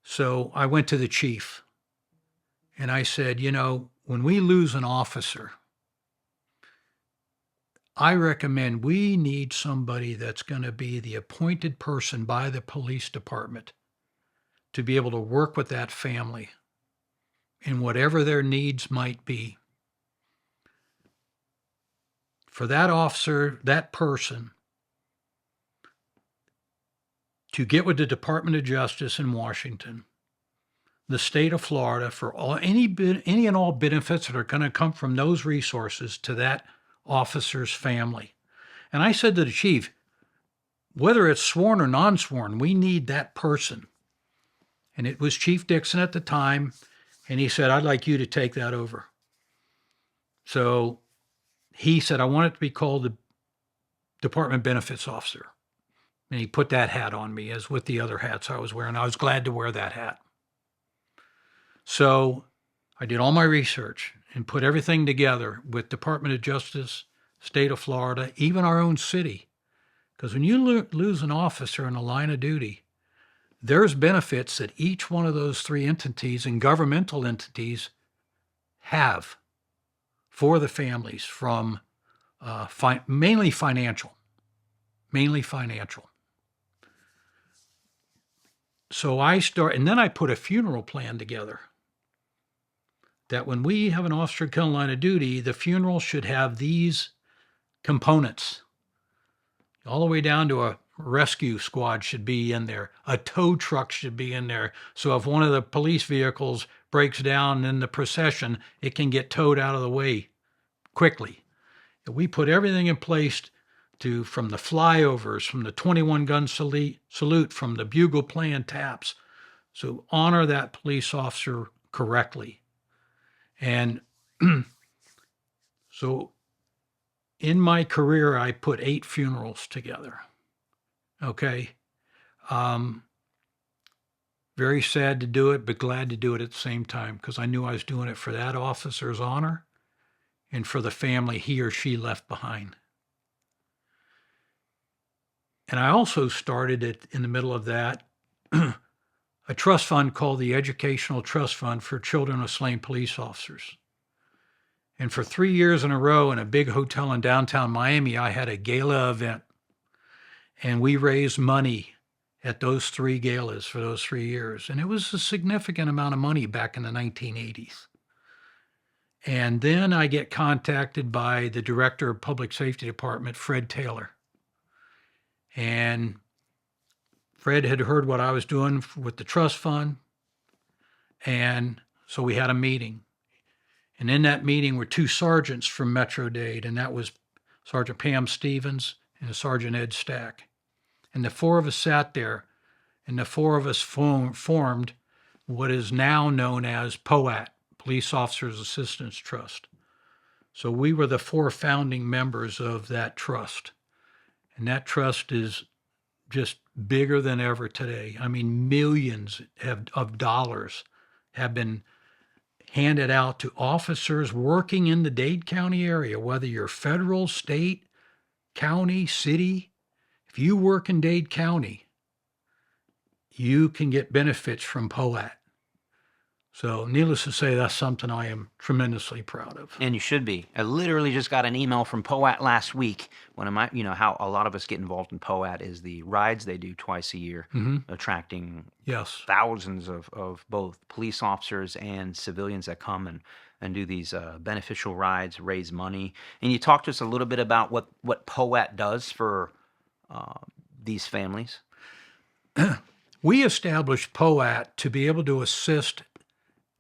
[SPEAKER 1] So I went to the chief, and I said, when we lose an officer, I recommend we need somebody that's going to be the appointed person by the police department to be able to work with that family in whatever their needs might be. For that officer, that person, to get with the Department of Justice in Washington, the state of Florida, for any and all benefits that are going to come from those resources to that officer's family. And I said to the chief, whether it's sworn or non-sworn, we need that person. And it was Chief Dixon at the time, and he said, I'd like you to take that over. So he said, I want it to be called the Department Benefits Officer. And he put that hat on me, as with the other hats I was wearing. I was glad to wear that hat. So I did all my research and put everything together with Department of Justice, state of Florida, even our own city. Because when you lose an officer in a line of duty, there's benefits that each one of those three entities and governmental entities have for the families, from mainly financial. So and then I put a funeral plan together that when we have an officer killed in line of duty, the funeral should have these components. All the way down to a rescue squad should be in there. A tow truck should be in there. So if one of the police vehicles breaks down in the procession, it can get towed out of the way quickly. We put everything in place from the flyovers, from the 21-gun salute, from the bugle playing taps. So honor that police officer correctly. And so in my career, I put 8 funerals together. Okay. Very sad to do it, but glad to do it at the same time, because I knew I was doing it for that officer's honor and for the family he or she left behind. And I also started it in the middle of that, a trust fund called the Educational Trust Fund for Children of Slain Police Officers. And for 3 years in a row in a big hotel in downtown Miami, I had a gala event. And we raised money at those 3 galas for those 3 years. And it was a significant amount of money back in the 1980s. And then I get contacted by the director of Public Safety Department, Fred Taylor. And Fred had heard what I was doing with the trust fund. And so we had a meeting. And in that meeting were 2 sergeants from Metro-Dade, and that was Sergeant Pam Stevens and Sergeant Ed Stack. And the 4 of us sat there, and the 4 of us formed what is now known as POAT, Police Officers Assistance Trust. So we were the 4 founding members of that trust. And that trust is just bigger than ever today. I mean, millions of dollars have been handed out to officers working in the Dade County area, whether you're federal, state, county, city. If you work in Dade County, you can get benefits from POAT. So needless to say, that's something I am tremendously proud of.
[SPEAKER 5] And you should be. I literally just got an email from POAT last week. One of my, how a lot of us get involved in POAT is the rides they do twice a year, attracting thousands of both police officers and civilians that come and do these beneficial rides, raise money. And you talked to us a little bit about what POAT does for these families.
[SPEAKER 1] We established POAT to be able to assist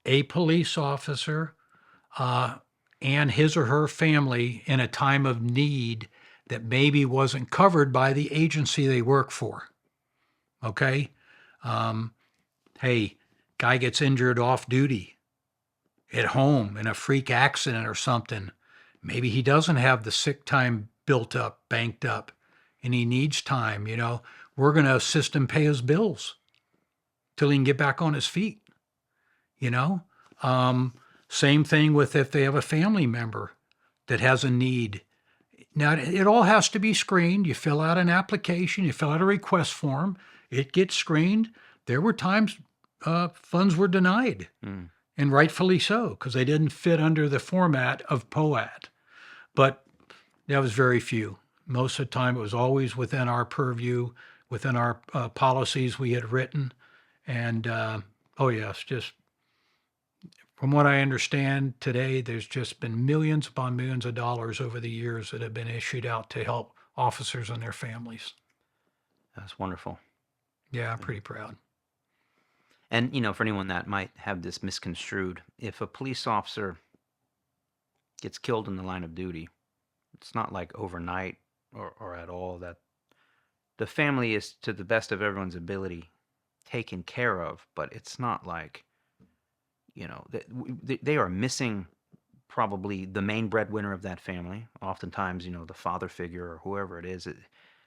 [SPEAKER 1] a police officer and his or her family in a time of need that maybe wasn't covered by the agency they work for. Okay? Hey, guy gets injured off duty at home in a freak accident or something. Maybe he doesn't have the sick time built up, banked up, and he needs time, We're going to assist him pay his bills till he can get back on his feet. Same thing with if they have a family member that has a need. Now, it all has to be screened. You fill out an application, you fill out a request form, it gets screened. There were times funds were denied, and rightfully so, because they didn't fit under the format of POAT. But that was very few. Most of the time, it was always within our purview, within our policies we had written. And, just from what I understand today, there's just been millions upon millions of dollars over the years that have been issued out to help officers and their families.
[SPEAKER 5] That's wonderful.
[SPEAKER 1] Yeah, I'm pretty proud.
[SPEAKER 5] And, for anyone that might have this misconstrued, if a police officer gets killed in the line of duty, it's not like overnight or at all. That the family is, to the best of everyone's ability, taken care of, but it's not like, they are missing probably the main breadwinner of that family. Oftentimes, the father figure or whoever it is,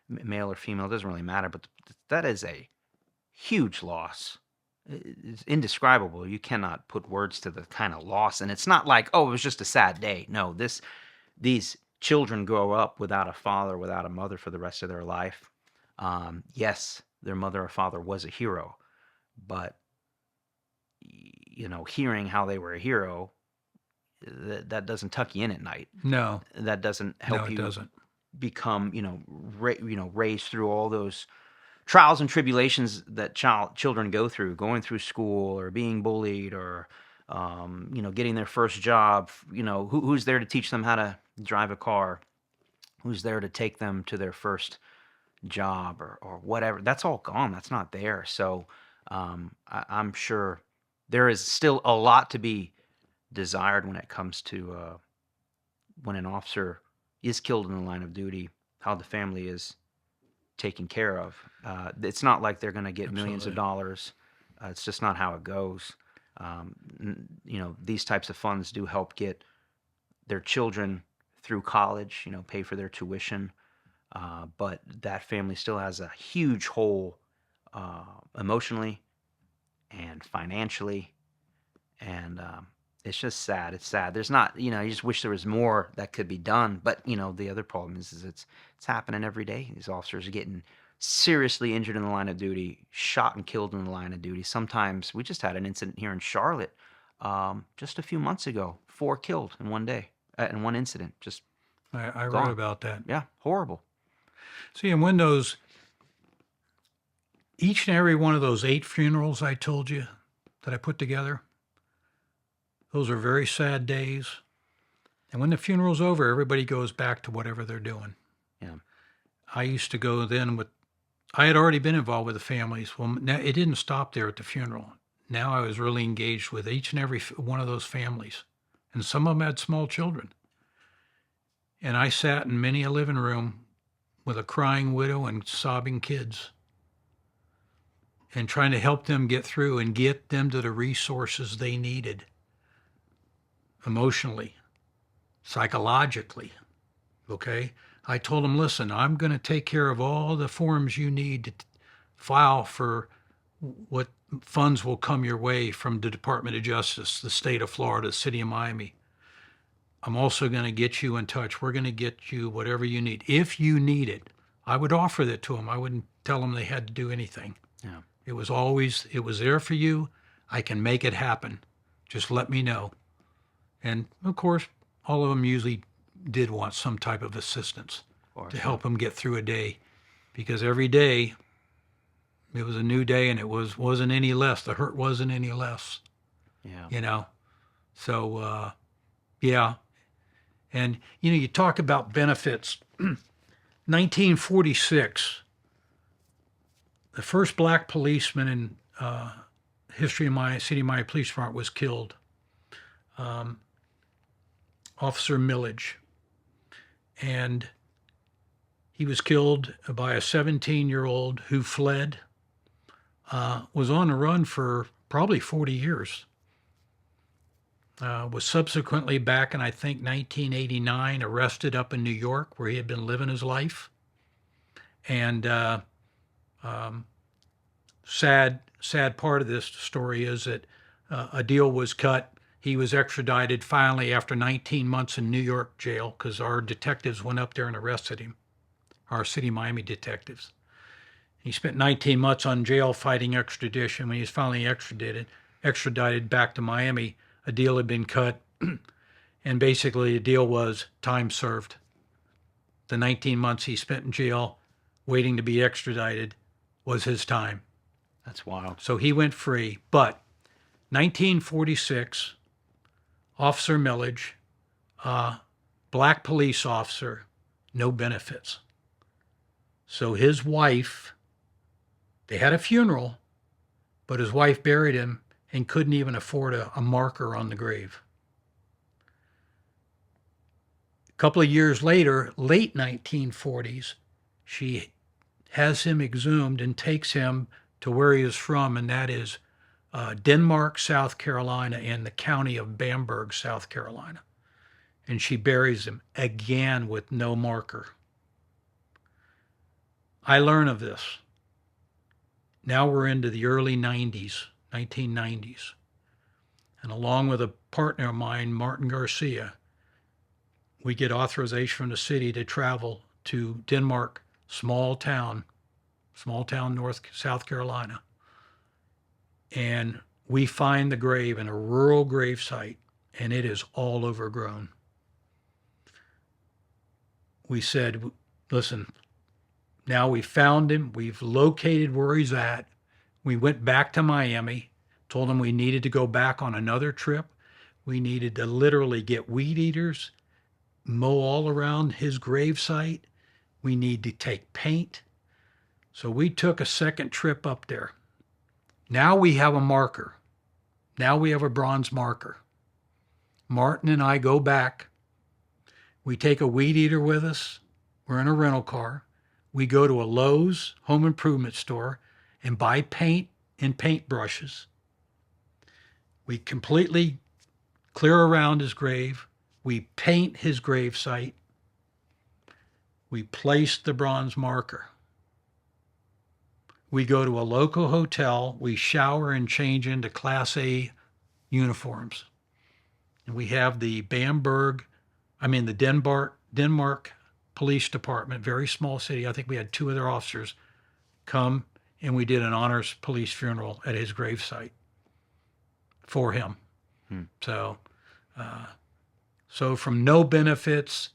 [SPEAKER 5] male or female, it doesn't really matter, but that is a huge loss. It's indescribable. You cannot put words to the kind of loss. And it's not like, it was just a sad day. No, these children grow up without a father, without a mother for the rest of their life. Yes, their mother or father was a hero, but hearing how they were a hero, that doesn't tuck you in at night.
[SPEAKER 1] No,
[SPEAKER 5] that doesn't help you
[SPEAKER 1] doesn't.
[SPEAKER 5] Become, raised through all those trials and tribulations that children go through, going through school or being bullied or, getting their first job. Who's there to teach them how to drive a car? Who's there to take them to their first job or whatever? That's all gone. That's not there. So I'm sure there is still a lot to be desired when it comes to when an officer is killed in the line of duty, how the family is taken care of. It's not like they're going to get millions of dollars. It's just not how it goes. These types of funds do help get their children through college, pay for their tuition. But that family still has a huge hole emotionally and financially. And it's just sad. It's sad. There's not, you just wish there was more that could be done. But, the other problem is it's happening every day. These officers are getting seriously injured in the line of duty, shot and killed in the line of duty. Sometimes we just had an incident here in Charlotte just a few months ago. 4 killed in one day, in one incident. Just
[SPEAKER 1] I read about that.
[SPEAKER 5] Yeah, horrible.
[SPEAKER 1] See, and when each and every one of those 8 funerals I told you that I put together, those are very sad days. And when the funeral's over, everybody goes back to whatever they're doing.
[SPEAKER 5] Yeah.
[SPEAKER 1] I used to go then I had already been involved with the families. Well, now it didn't stop there at the funeral. Now I was really engaged with each and every one of those families. And some of them had small children. And I sat in many a living room with a crying widow and sobbing kids and trying to help them get through and get them to the resources they needed emotionally, psychologically, okay? I told him, listen, I'm going to take care of all the forms you need to file for what funds will come your way from the Department of Justice, the state of Florida, the city of Miami. I'm also going to get you in touch. We're going to get you whatever you need. If you need it, I would offer that to them. I wouldn't tell them they had to do anything.
[SPEAKER 5] Yeah.
[SPEAKER 1] It was there for you. I can make it happen. Just let me know. And of course, all of them usually did want some type of assistance to help them get through a day, because every day it was a new day, and it wasn't any less. The hurt wasn't any less.
[SPEAKER 5] Yeah.
[SPEAKER 1] So yeah. And you talk about benefits. 1946, the first black policeman in history of my city, my police department was killed. Officer Millage. And he was killed by a 17-year-old who fled, was on the run for probably 40 years. Was subsequently back in, I think, 1989, arrested up in New York, where he had been living his life. And sad part of this story is that a deal was cut. He was extradited finally after 19 months in New York jail, because our detectives went up there and arrested him, our city Miami detectives. He spent 19 months on jail fighting extradition. When he was finally extradited back to Miami, a deal had been cut, and basically the deal was time served. The 19 months he spent in jail waiting to be extradited was his time.
[SPEAKER 5] That's wild.
[SPEAKER 1] So he went free. But 1946, Officer Millage, black police officer, no benefits. So his wife, they had a funeral, but his wife buried him and couldn't even afford a marker on the grave. A couple of years later, late 1940s, she has him exhumed and takes him to where he is from, and that is Denmark, South Carolina, and the county of Bamberg, South Carolina. And she buries him again with no marker. I learn of this. Now we're into the early 1990s. And along with a partner of mine, Martin Garcia, we get authorization from the city to travel to Denmark, small town, South Carolina. And we find the grave in a rural grave site, and it is all overgrown. We said, listen, now we found him. We've located where he's at. We went back to Miami, told him we needed to go back on another trip. We needed to literally get weed eaters, mow all around his grave site. We need to take paint. So we took a second trip up there. Now we have a marker. Now we have a bronze marker. Martin and I go back. We take a weed eater with us. We're in a rental car. We go to a Lowe's home improvement store and buy paint and paint brushes. We completely clear around his grave. We paint his grave site. We place the bronze marker. We go to a local hotel. We shower and change into Class A uniforms. And we have the Denmark Police Department, very small city. I think we had 2 other officers come, and we did an honors police funeral at his gravesite for him. So from no benefits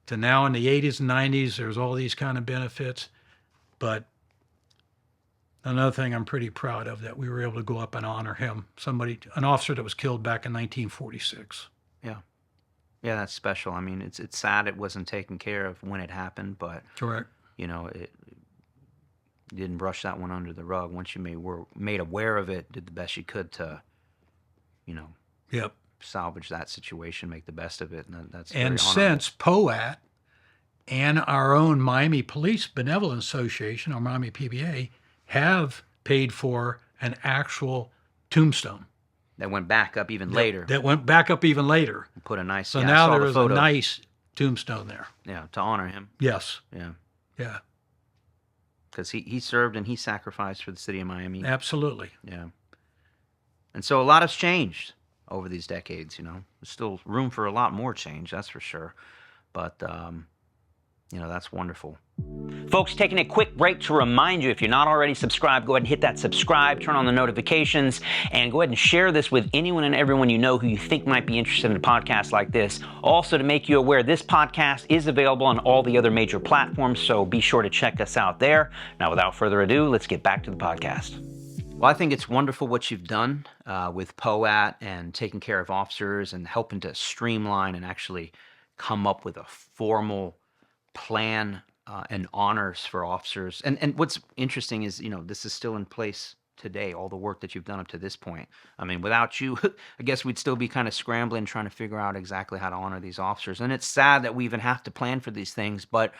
[SPEAKER 1] to now in the 80s and 90s, there's all these kind of benefits. But another thing I'm pretty proud of, that we were able to go up and honor him, an officer that was killed back in 1946.
[SPEAKER 5] Yeah, that's special. I mean, it's sad it wasn't taken care of when it happened, but
[SPEAKER 1] Correct.
[SPEAKER 5] It didn't brush that one under the rug. Once you were made aware of it, did the best you could to,
[SPEAKER 1] Yep.
[SPEAKER 5] salvage that situation, make the best of it, and that's
[SPEAKER 1] And
[SPEAKER 5] very honorable.
[SPEAKER 1] since POAT and our own Miami Police Benevolent Association, or Miami PBA, have paid for an actual tombstone.
[SPEAKER 5] That went back up even later.
[SPEAKER 1] That went back up even later.
[SPEAKER 5] Put a nice.
[SPEAKER 1] So
[SPEAKER 5] I
[SPEAKER 1] now
[SPEAKER 5] saw
[SPEAKER 1] there
[SPEAKER 5] the
[SPEAKER 1] is
[SPEAKER 5] photo.
[SPEAKER 1] a nice tombstone there.
[SPEAKER 5] Yeah, to honor him.
[SPEAKER 1] Yes.
[SPEAKER 5] Yeah,
[SPEAKER 1] Yeah.
[SPEAKER 5] because he served and he sacrificed for the city of Miami.
[SPEAKER 1] Absolutely.
[SPEAKER 5] Yeah. And so a lot has changed over these decades, you know. There's still room for a lot more change, that's for sure. But, you know, that's wonderful. Folks, taking a quick break to remind you, if you're not already subscribed, go ahead and hit that subscribe, turn on the notifications, and go ahead and share this with anyone and everyone you know who you think might be interested in a podcast like this. Also, to make you aware, this podcast is available on all the other major platforms, so be sure to check us out there. Now, without further ado, let's get back to the podcast. Well, I think it's wonderful what you've done with Ep.8 and taking care of officers and helping to streamline and actually come up with a formal plan and honors for officers. And what's interesting is, you know, this is still in place today, all the work that you've done up to this point. I mean, without you, I guess we'd still be kind of scrambling, trying to figure out exactly how to honor these officers. And it's sad that we even have to plan for these things, but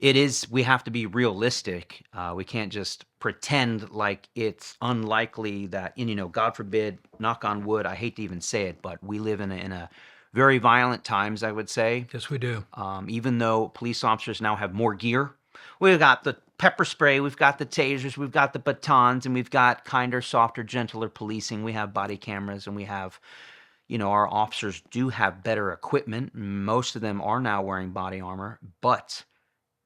[SPEAKER 5] we have to be realistic. We can't just pretend like it's unlikely that, and, you know, God forbid, knock on wood, I hate to even say it, but we live in a very violent times, I would say.
[SPEAKER 1] Yes, we do.
[SPEAKER 5] Even though police officers now have more gear, we've got the pepper spray, we've got the tasers, we've got the batons, and we've got kinder, softer, gentler policing. We have body cameras, and we have, you know, our officers do have better equipment. Most of them are now wearing body armor, but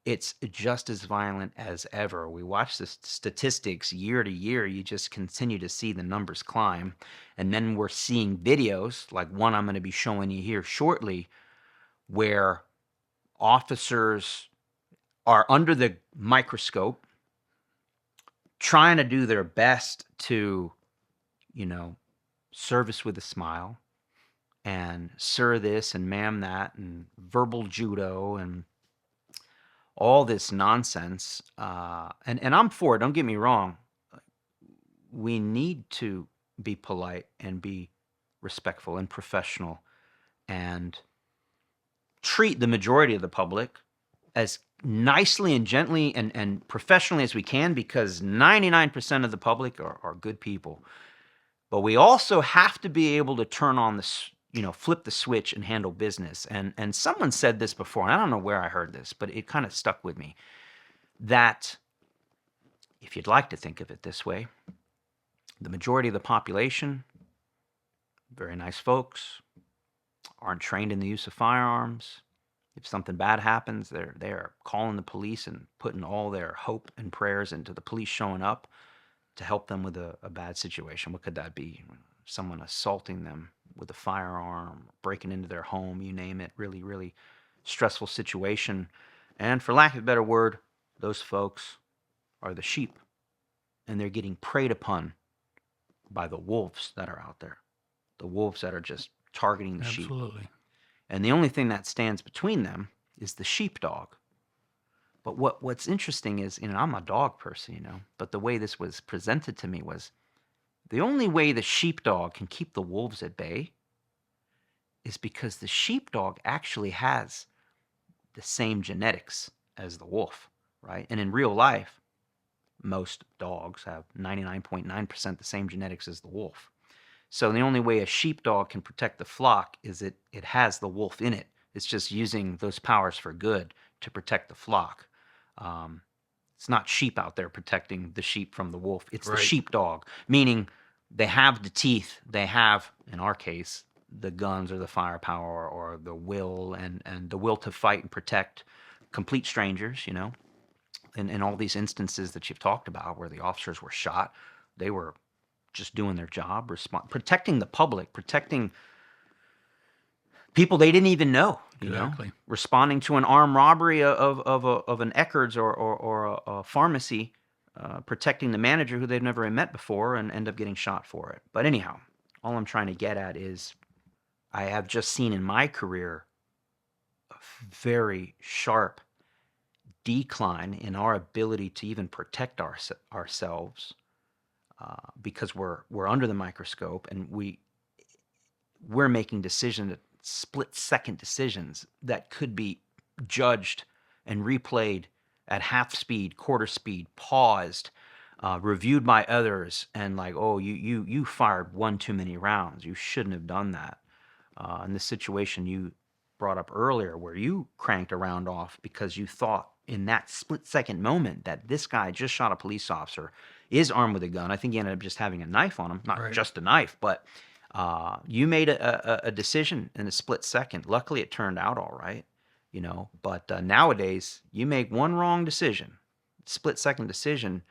[SPEAKER 5] it's just as violent as ever. We watch the statistics year to year. You just continue to see the numbers climb. And then we're seeing videos, like one I'm going to be showing you here shortly, where officers are under the microscope trying to do their best to, you know, service with a smile and sir this and ma'am that and verbal judo and all this nonsense, and I'm for it, don't get me wrong. We need to be polite and be respectful and professional and treat the majority of the public as nicely and gently and professionally as we can, because 99% of the public are good people. But we also have to be able to turn on this, you know, flip the switch and handle business. And someone said this before, and I don't know where I heard this, but it kind of stuck with me, that if you'd like to think of it this way, the majority of the population, very nice folks, aren't trained in the use of firearms. If something bad happens, they're calling the police and putting all their hope and prayers into the police showing up to help them with a bad situation. What could that be? Someone assaulting them with a firearm, breaking into their home, you name it. Really, really stressful situation. And for lack of a better word, those folks are the sheep. And they're getting preyed upon by the wolves that are out there. The wolves that are just targeting the sheep.
[SPEAKER 1] Absolutely.
[SPEAKER 5] And the only thing that stands between them is the sheepdog. But what's interesting is, you know, I'm a dog person, you know, but the way this was presented to me was, the only way the sheepdog can keep the wolves at bay is because the sheepdog actually has the same genetics as the wolf, right? And in real life, most dogs have 99.9% the same genetics as the wolf. So the only way a sheepdog can protect the flock is it has the wolf in it. It's just using those powers for good to protect the flock. It's not sheep out there protecting the sheep from the wolf. It's
[SPEAKER 1] right.
[SPEAKER 5] The sheepdog, meaning they have the teeth. They have, in our case, the guns or the firepower or the will and the will to fight and protect complete strangers, you know. In all these instances that you've talked about where the officers were shot, they were just doing their job, protecting the public, protecting people they didn't even know, you
[SPEAKER 1] Exactly.
[SPEAKER 5] know, responding to an armed robbery of an Eckerd's or a pharmacy, protecting the manager who they've never met before and end up getting shot for it. But anyhow, all I'm trying to get at is I have just seen in my career a very sharp decline in our ability to even protect ourselves because we're under the microscope and we're making decisions, split-second decisions that could be judged and replayed at half speed, quarter speed, paused, reviewed by others, and like, oh, you fired one too many rounds. You shouldn't have done that. In this situation, you brought up earlier, where you cranked a round off because you thought in that split-second moment that this guy just shot a police officer, is armed with a gun. I think he ended up just having a knife on him. Not
[SPEAKER 1] Right.
[SPEAKER 5] just a knife, but you made a decision in a split second. Luckily, it turned out all right, But nowadays, you make one wrong decision, split-second decision,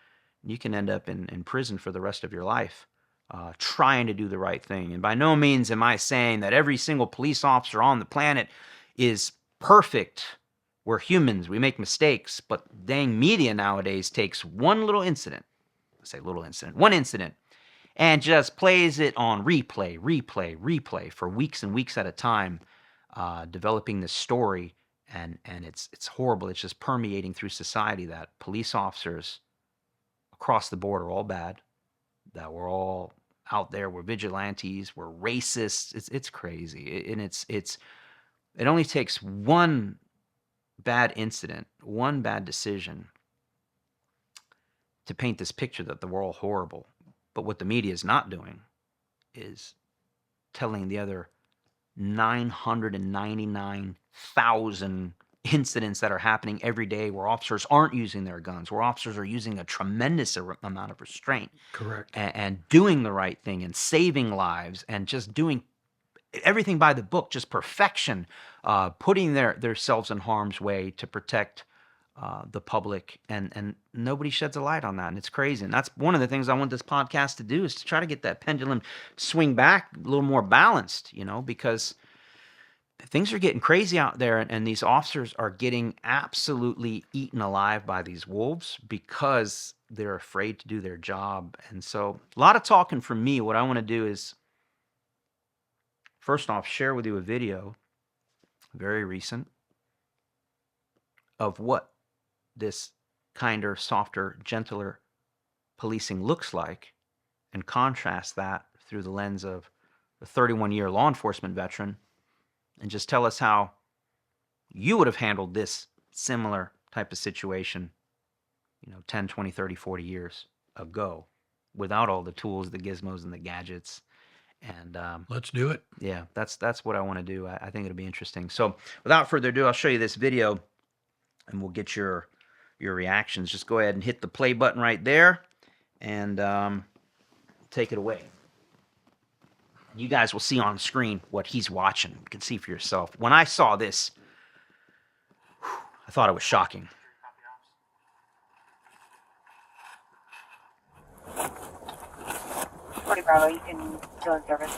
[SPEAKER 5] you can end up in prison for the rest of your life. Trying to do the right thing. And by no means am I saying that every single police officer on the planet is perfect. We're humans. We make mistakes. But dang media nowadays takes one little incident. One incident. And just plays it on replay for weeks and weeks at a time, developing this story. And it's horrible. It's just permeating through society that police officers across the board are all bad, that we're all out there, we're vigilantes, we're racists. It's crazy. And it only takes one bad incident, one bad decision to paint this picture that we're all horrible. But what the media is not doing is telling the other 999,000 incidents that are happening every day where officers aren't using their guns, where officers are using a tremendous amount of restraint.
[SPEAKER 1] Correct.
[SPEAKER 5] And doing the right thing and saving lives and just doing everything by the book, just perfection, putting themselves in harm's way to protect the public. And nobody sheds a light on that. And it's crazy. And that's one of the things I want this podcast to do, is to try to get that pendulum swing back a little more balanced, because things are getting crazy out there, and these officers are getting absolutely eaten alive by these wolves because they're afraid to do their job. And so a lot of talking from me. What I want to do is, first off, share with you a video, very recent, of what this kinder, softer, gentler policing looks like, and contrast that through the lens of a 31-year law enforcement veteran, and just tell us how you would have handled this similar type of situation, 10, 20, 30, 40 years ago, without all the tools, the gizmos, and the gadgets. And
[SPEAKER 1] Let's do it.
[SPEAKER 5] yeah, that's what I want to do. I think it'll be interesting. So without further ado, I'll show you this video, and we'll get your reactions. Just go ahead and hit the play button right there, and take it away. You guys will see on screen what he's watching. You can see for yourself. When I saw this, I thought it was shocking.
[SPEAKER 2] 40 Bravo, you can still in service.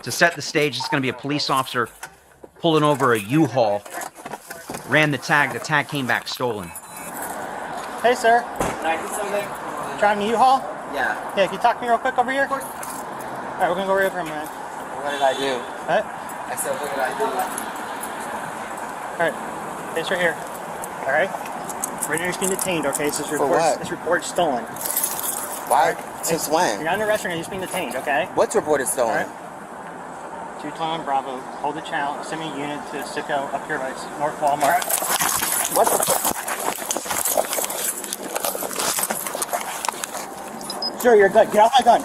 [SPEAKER 5] To set the stage, it's going to be a police officer pulling over a U-Haul. Ran the tag came back stolen.
[SPEAKER 6] Hey, sir.
[SPEAKER 7] Can I do something?
[SPEAKER 6] Driving a U-Haul?
[SPEAKER 7] Yeah.
[SPEAKER 6] Yeah, can you talk to me real quick over here? Of course. All right, we're going to go right over a minute.
[SPEAKER 7] What did I do?
[SPEAKER 6] What?
[SPEAKER 7] I said, what did I do?
[SPEAKER 6] All right, it's right here. All right? Right now you're being detained, okay? This
[SPEAKER 7] For what?
[SPEAKER 6] This report's stolen.
[SPEAKER 7] Why? Since
[SPEAKER 6] You're
[SPEAKER 7] when?
[SPEAKER 6] not in arrest right now, you're just being detained, okay?
[SPEAKER 7] What's reported stolen?
[SPEAKER 6] All right. 221 Bravo, hold the channel, send me a unit to Sicko up here by North Walmart.
[SPEAKER 7] What the
[SPEAKER 6] Sir, you're good. Get off my gun.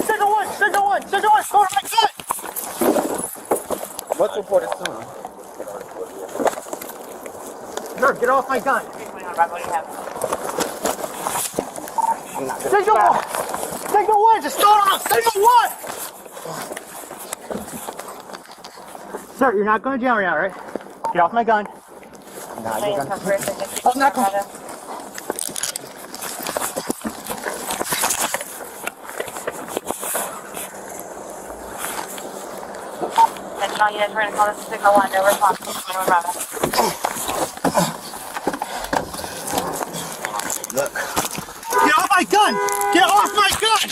[SPEAKER 6] Signal one, go to my gun!
[SPEAKER 7] What's reported stolen?
[SPEAKER 6] Sir, get off my gun.
[SPEAKER 2] 321 Bravo, what do you have?
[SPEAKER 6] Signal one, just start off, signal one! Sir, you're not going to jail right now, right? Get off my gun.
[SPEAKER 7] Nah, you're gonna...
[SPEAKER 6] I'm not going.
[SPEAKER 2] Attention all units, we're going to call this Signal 1, no response, 221 Bravo.
[SPEAKER 7] Look.
[SPEAKER 6] Get off my gun! Get off my gun!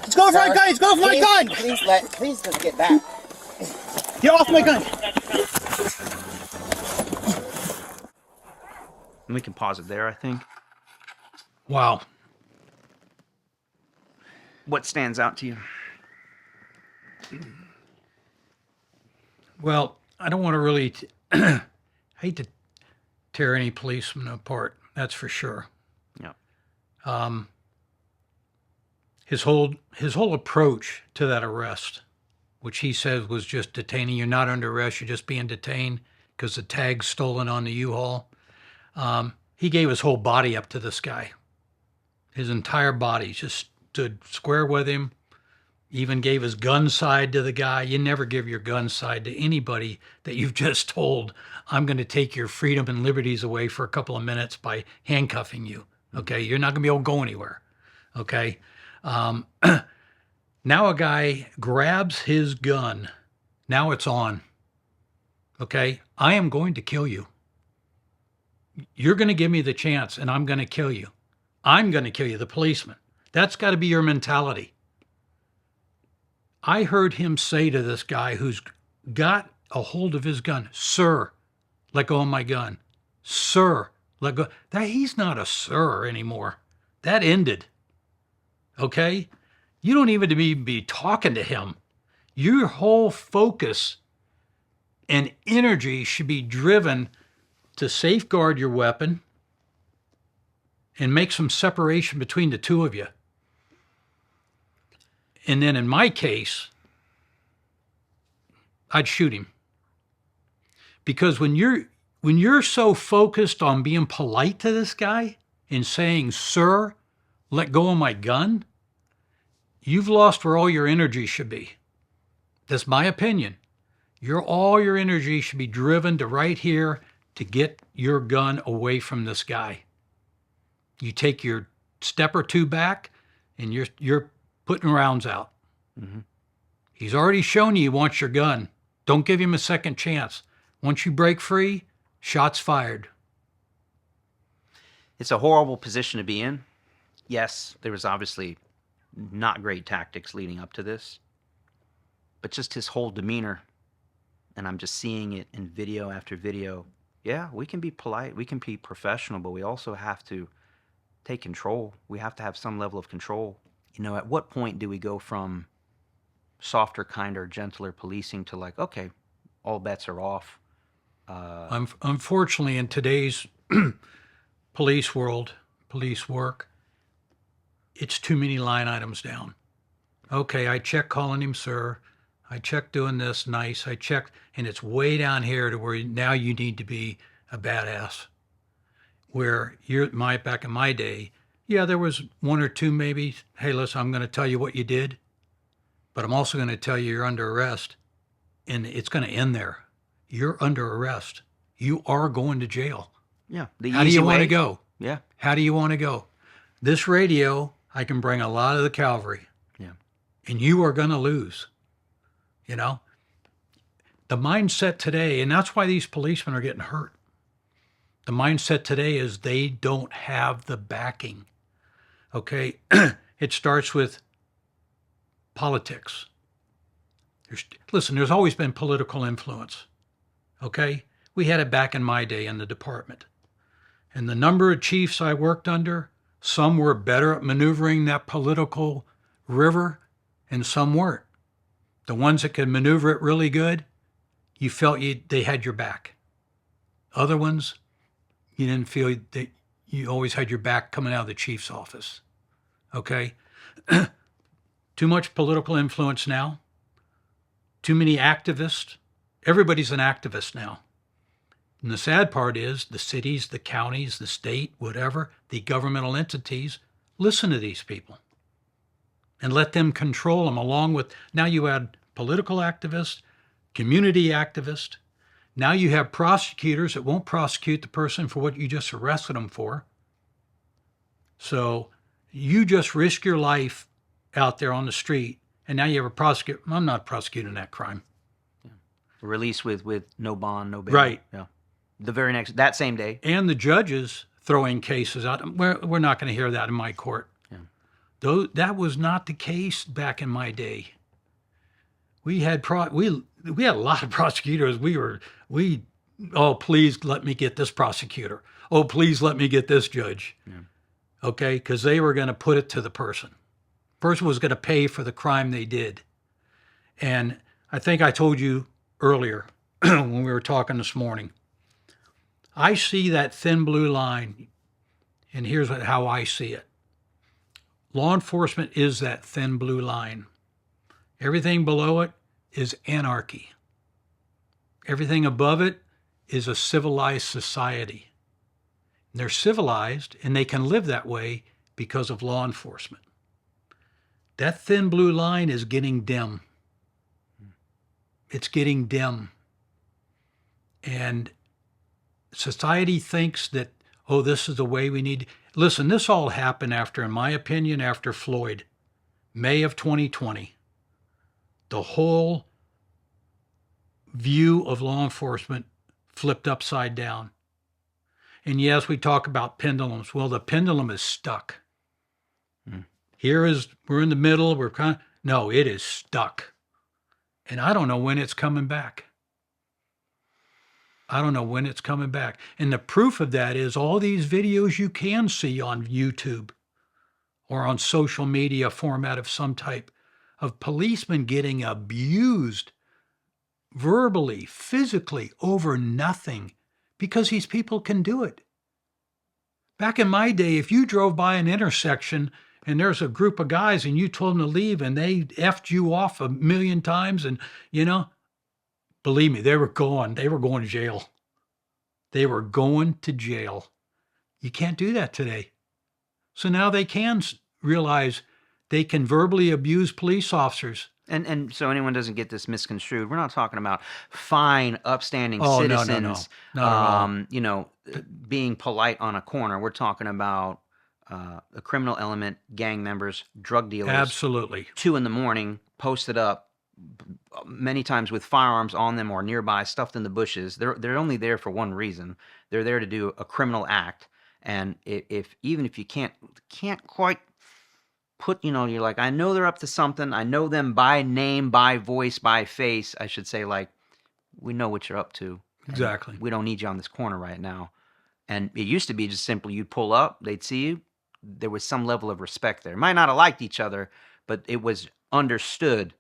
[SPEAKER 6] Let's go for my gun! Let's go for my gun!
[SPEAKER 7] Please just get back.
[SPEAKER 6] Get off my gun!
[SPEAKER 5] And we can pause it there, I think.
[SPEAKER 1] Wow.
[SPEAKER 5] What stands out to you?
[SPEAKER 1] Well, I don't want to really hate to tear any policeman apart. That's for sure.
[SPEAKER 5] Yeah.
[SPEAKER 1] His whole approach to that arrest, which he said was just detaining. You're not under arrest. You're just being detained because the tag's stolen on the U-Haul. He gave his whole body up to this guy. His entire body just stood square with him. Even gave his gun side to the guy. You never give your gun side to anybody that you've just told, I'm going to take your freedom and liberties away for a couple of minutes by handcuffing you. Okay, you're not going to be able to go anywhere. Okay. Now a guy grabs his gun. Now it's on. Okay, I am going to kill you. You're going to give me the chance and I'm going to kill you. I'm going to kill you, the policeman. That's got to be your mentality. I heard him say to this guy who's got a hold of his gun, "Sir, let go of my gun. Sir, let go." He's not a sir anymore. That ended. Okay? You don't even need to be talking to him. Your whole focus and energy should be driven to safeguard your weapon and make some separation between the two of you. And then in my case, I'd shoot him. Because when you're so focused on being polite to this guy and saying, "Sir, let go of my gun," you've lost where all your energy should be. That's my opinion. All your energy should be driven to right here to get your gun away from this guy. You take your step or two back and you're putting rounds out.
[SPEAKER 5] Mm-hmm.
[SPEAKER 1] He's already shown you he wants your gun. Don't give him a second chance. Once you break free, shots fired.
[SPEAKER 5] It's a horrible position to be in. Yes, there was obviously not great tactics leading up to this, but just his whole demeanor, and I'm just seeing it in video after video. Yeah, we can be polite, we can be professional, but we also have to take control. We have to have some level of control. You know, at what point do we go from softer, kinder, gentler policing to like, okay, all bets are off?
[SPEAKER 1] Unfortunately, in today's police world, police work, it's too many line items down. Okay, I checked calling him sir. I checked doing this nice. I checked, and it's way down here to where now you need to be a badass. Where back in my day, yeah, there was one or two maybe, hey, listen, I'm going to tell you what you did, but I'm also going to tell you you're under arrest, and it's going to end there. You're under arrest. You are going to jail.
[SPEAKER 5] Yeah.
[SPEAKER 1] How do you want to go?
[SPEAKER 5] Yeah.
[SPEAKER 1] How do you want to go? This radio, I can bring a lot of the cavalry.
[SPEAKER 5] Yeah.
[SPEAKER 1] And you are going to lose. You know? The mindset today, and that's why these policemen are getting hurt. The mindset today is they don't have the backing. Okay? It starts with politics. There's always been political influence. Okay? We had it back in my day in the department. And the number of chiefs I worked under, some were better at maneuvering that political river, and some weren't. The ones that could maneuver it really good, you felt they had your back. Other ones, you didn't feel that you always had your back coming out of the chief's office. Okay? Too much political influence now. Too many activists. Everybody's an activist now. And the sad part is the cities, the counties, the state, whatever, the governmental entities, listen to these people and let them control them along with, now you add political activists, community activists. Now you have prosecutors that won't prosecute the person for what you just arrested them for. So you just risk your life out there on the street, and now you have a prosecutor. I'm not prosecuting that crime.
[SPEAKER 5] Yeah. Release with no bond, no bail.
[SPEAKER 1] Right.
[SPEAKER 5] Yeah. That same day.
[SPEAKER 1] And the judges throwing cases out. We're not going to hear that in my court.
[SPEAKER 5] Yeah.
[SPEAKER 1] Though that was not the case back in my day. We had we had a lot of prosecutors. Oh, please let me get this prosecutor. Oh, please let me get this judge. Yeah. Okay, because they were going to put it to the person. Person was going to pay for the crime they did. And I think I told you earlier, when we were talking this morning. I see that thin blue line, and here's how I see it. Law enforcement is that thin blue line. Everything below it is anarchy. Everything above it is a civilized society. They're civilized, and they can live that way because of law enforcement. That thin blue line is getting dim. It's getting dim. And society thinks that, oh, this is the way we need. Listen, this all happened after, in my opinion, after Floyd, May of 2020. The whole view of law enforcement flipped upside down. And yes, we talk about pendulums. Well, the pendulum is stuck. We're in the middle. No, it is stuck. And I don't know when it's coming back. I don't know when it's coming back. And the proof of that is all these videos you can see on YouTube or on social media format of some type of policemen getting abused verbally, physically, over nothing because these people can do it. Back in my day, if you drove by an intersection and there's a group of guys and you told them to leave and they effed you off a million times and, believe me, they were going to jail. They were going to jail. You can't do that today. So now they can realize they can verbally abuse police officers.
[SPEAKER 5] And so anyone doesn't get this misconstrued, we're not talking about fine, upstanding citizens,
[SPEAKER 1] No. Not at all.
[SPEAKER 5] Being polite on a corner. We're talking about a criminal element, gang members, drug dealers.
[SPEAKER 1] Absolutely.
[SPEAKER 5] 2 a.m, posted up, many times with firearms on them or nearby, stuffed in the bushes. They're only there for one reason. They're there to do a criminal act. And even if you can't quite put, you're like, I know they're up to something. I know them by name, by voice, by face. I should say, like, we know what you're up to.
[SPEAKER 1] Exactly.
[SPEAKER 5] We don't need you on this corner right now. And it used to be just simply you'd pull up, they'd see you. There was some level of respect there. Might not have liked each other, but it was understood.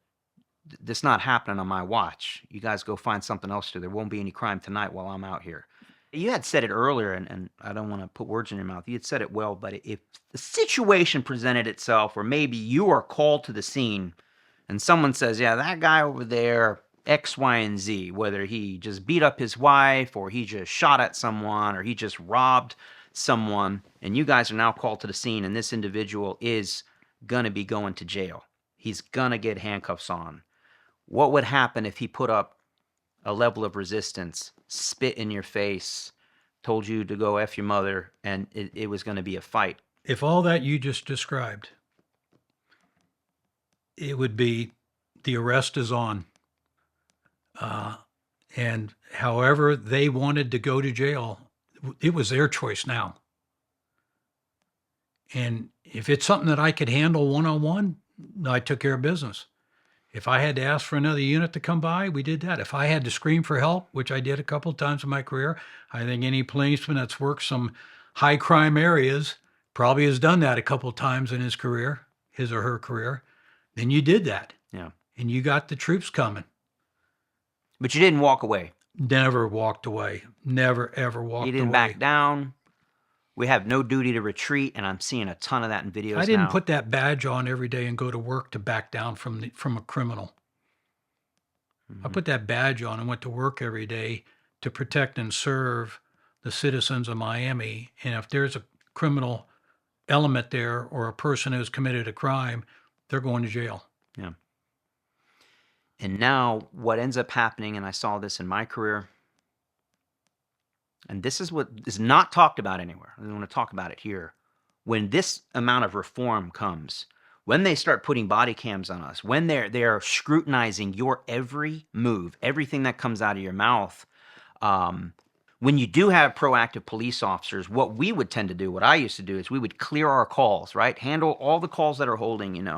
[SPEAKER 5] This not happening on my watch. You guys go find something else to do. There won't be any crime tonight while I'm out here. You had said it earlier, and I don't want to put words in your mouth. You had said it well, but if the situation presented itself where maybe you are called to the scene and someone says, yeah, that guy over there, X, Y, and Z, whether he just beat up his wife or he just shot at someone or he just robbed someone, and you guys are now called to the scene and this individual is going to be going to jail. He's going to get handcuffs on. What would happen if he put up a level of resistance, spit in your face, told you to go F your mother, and it was going to be a fight?
[SPEAKER 1] If all that you just described, it would be the arrest is on. And however they wanted to go to jail, it was their choice now. And if it's something that I could handle one-on-one, I took care of business. If I had to ask for another unit to come by, we did that. If I had to scream for help, which I did a couple of times in my career, I think any policeman that's worked some high crime areas probably has done that a couple of times in his career, his or her career. Then you did that.
[SPEAKER 5] Yeah.
[SPEAKER 1] And you got the troops coming.
[SPEAKER 5] But you didn't walk away.
[SPEAKER 1] Never walked away. Never, ever walked away.
[SPEAKER 5] You didn't back down. We have no duty to retreat, and I'm seeing a ton of that in videos now.
[SPEAKER 1] I didn't put that badge on every day and go to work to back down from a criminal. I put that badge on and went to work every day to protect and serve the citizens of Miami. And if there's a criminal element there or a person who's committed a crime, they're going to jail.
[SPEAKER 5] Yeah. And now what ends up happening, and I saw this in my career, and this is what is not talked about anywhere. I don't want to talk about it here. When this amount of reform comes, when they start putting body cams on us, when they're scrutinizing your every move, everything that comes out of your mouth, when you do have proactive police officers, what we would tend to do, what I used to do, is we would clear our calls, right? Handle all the calls that are holding,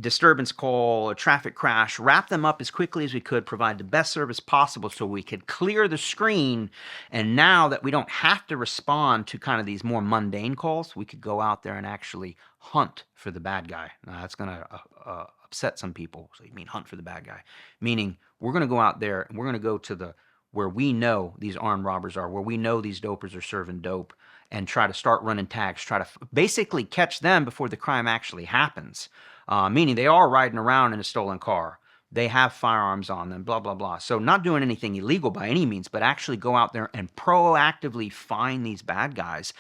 [SPEAKER 5] disturbance call, a traffic crash, wrap them up as quickly as we could, provide the best service possible so we could clear the screen. And now that we don't have to respond to kind of these more mundane calls, we could go out there and actually hunt for the bad guy. Now, that's going to upset some people. So you mean hunt for the bad guy? Meaning we're going to go out there and we're going to go to the where we know these armed robbers are, where we know these dopers are serving dope, and try to start running tags, try to basically catch them before the crime actually happens. Meaning they are riding around in a stolen car. They have firearms on them, blah, blah, blah. So not doing anything illegal by any means, but actually go out there and proactively find these bad guys.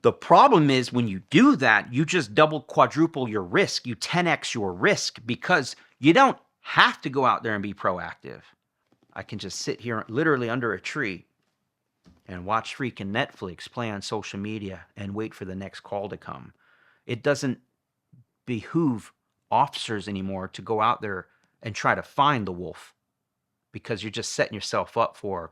[SPEAKER 5] The problem is when you do that, you just double, quadruple your risk. You 10x your risk because you don't have to go out there and be proactive. I can just sit here literally under a tree and watch freaking Netflix, play on social media, and wait for the next call to come. It doesn't behoove officers anymore to go out there and try to find the wolf, because you're just setting yourself up for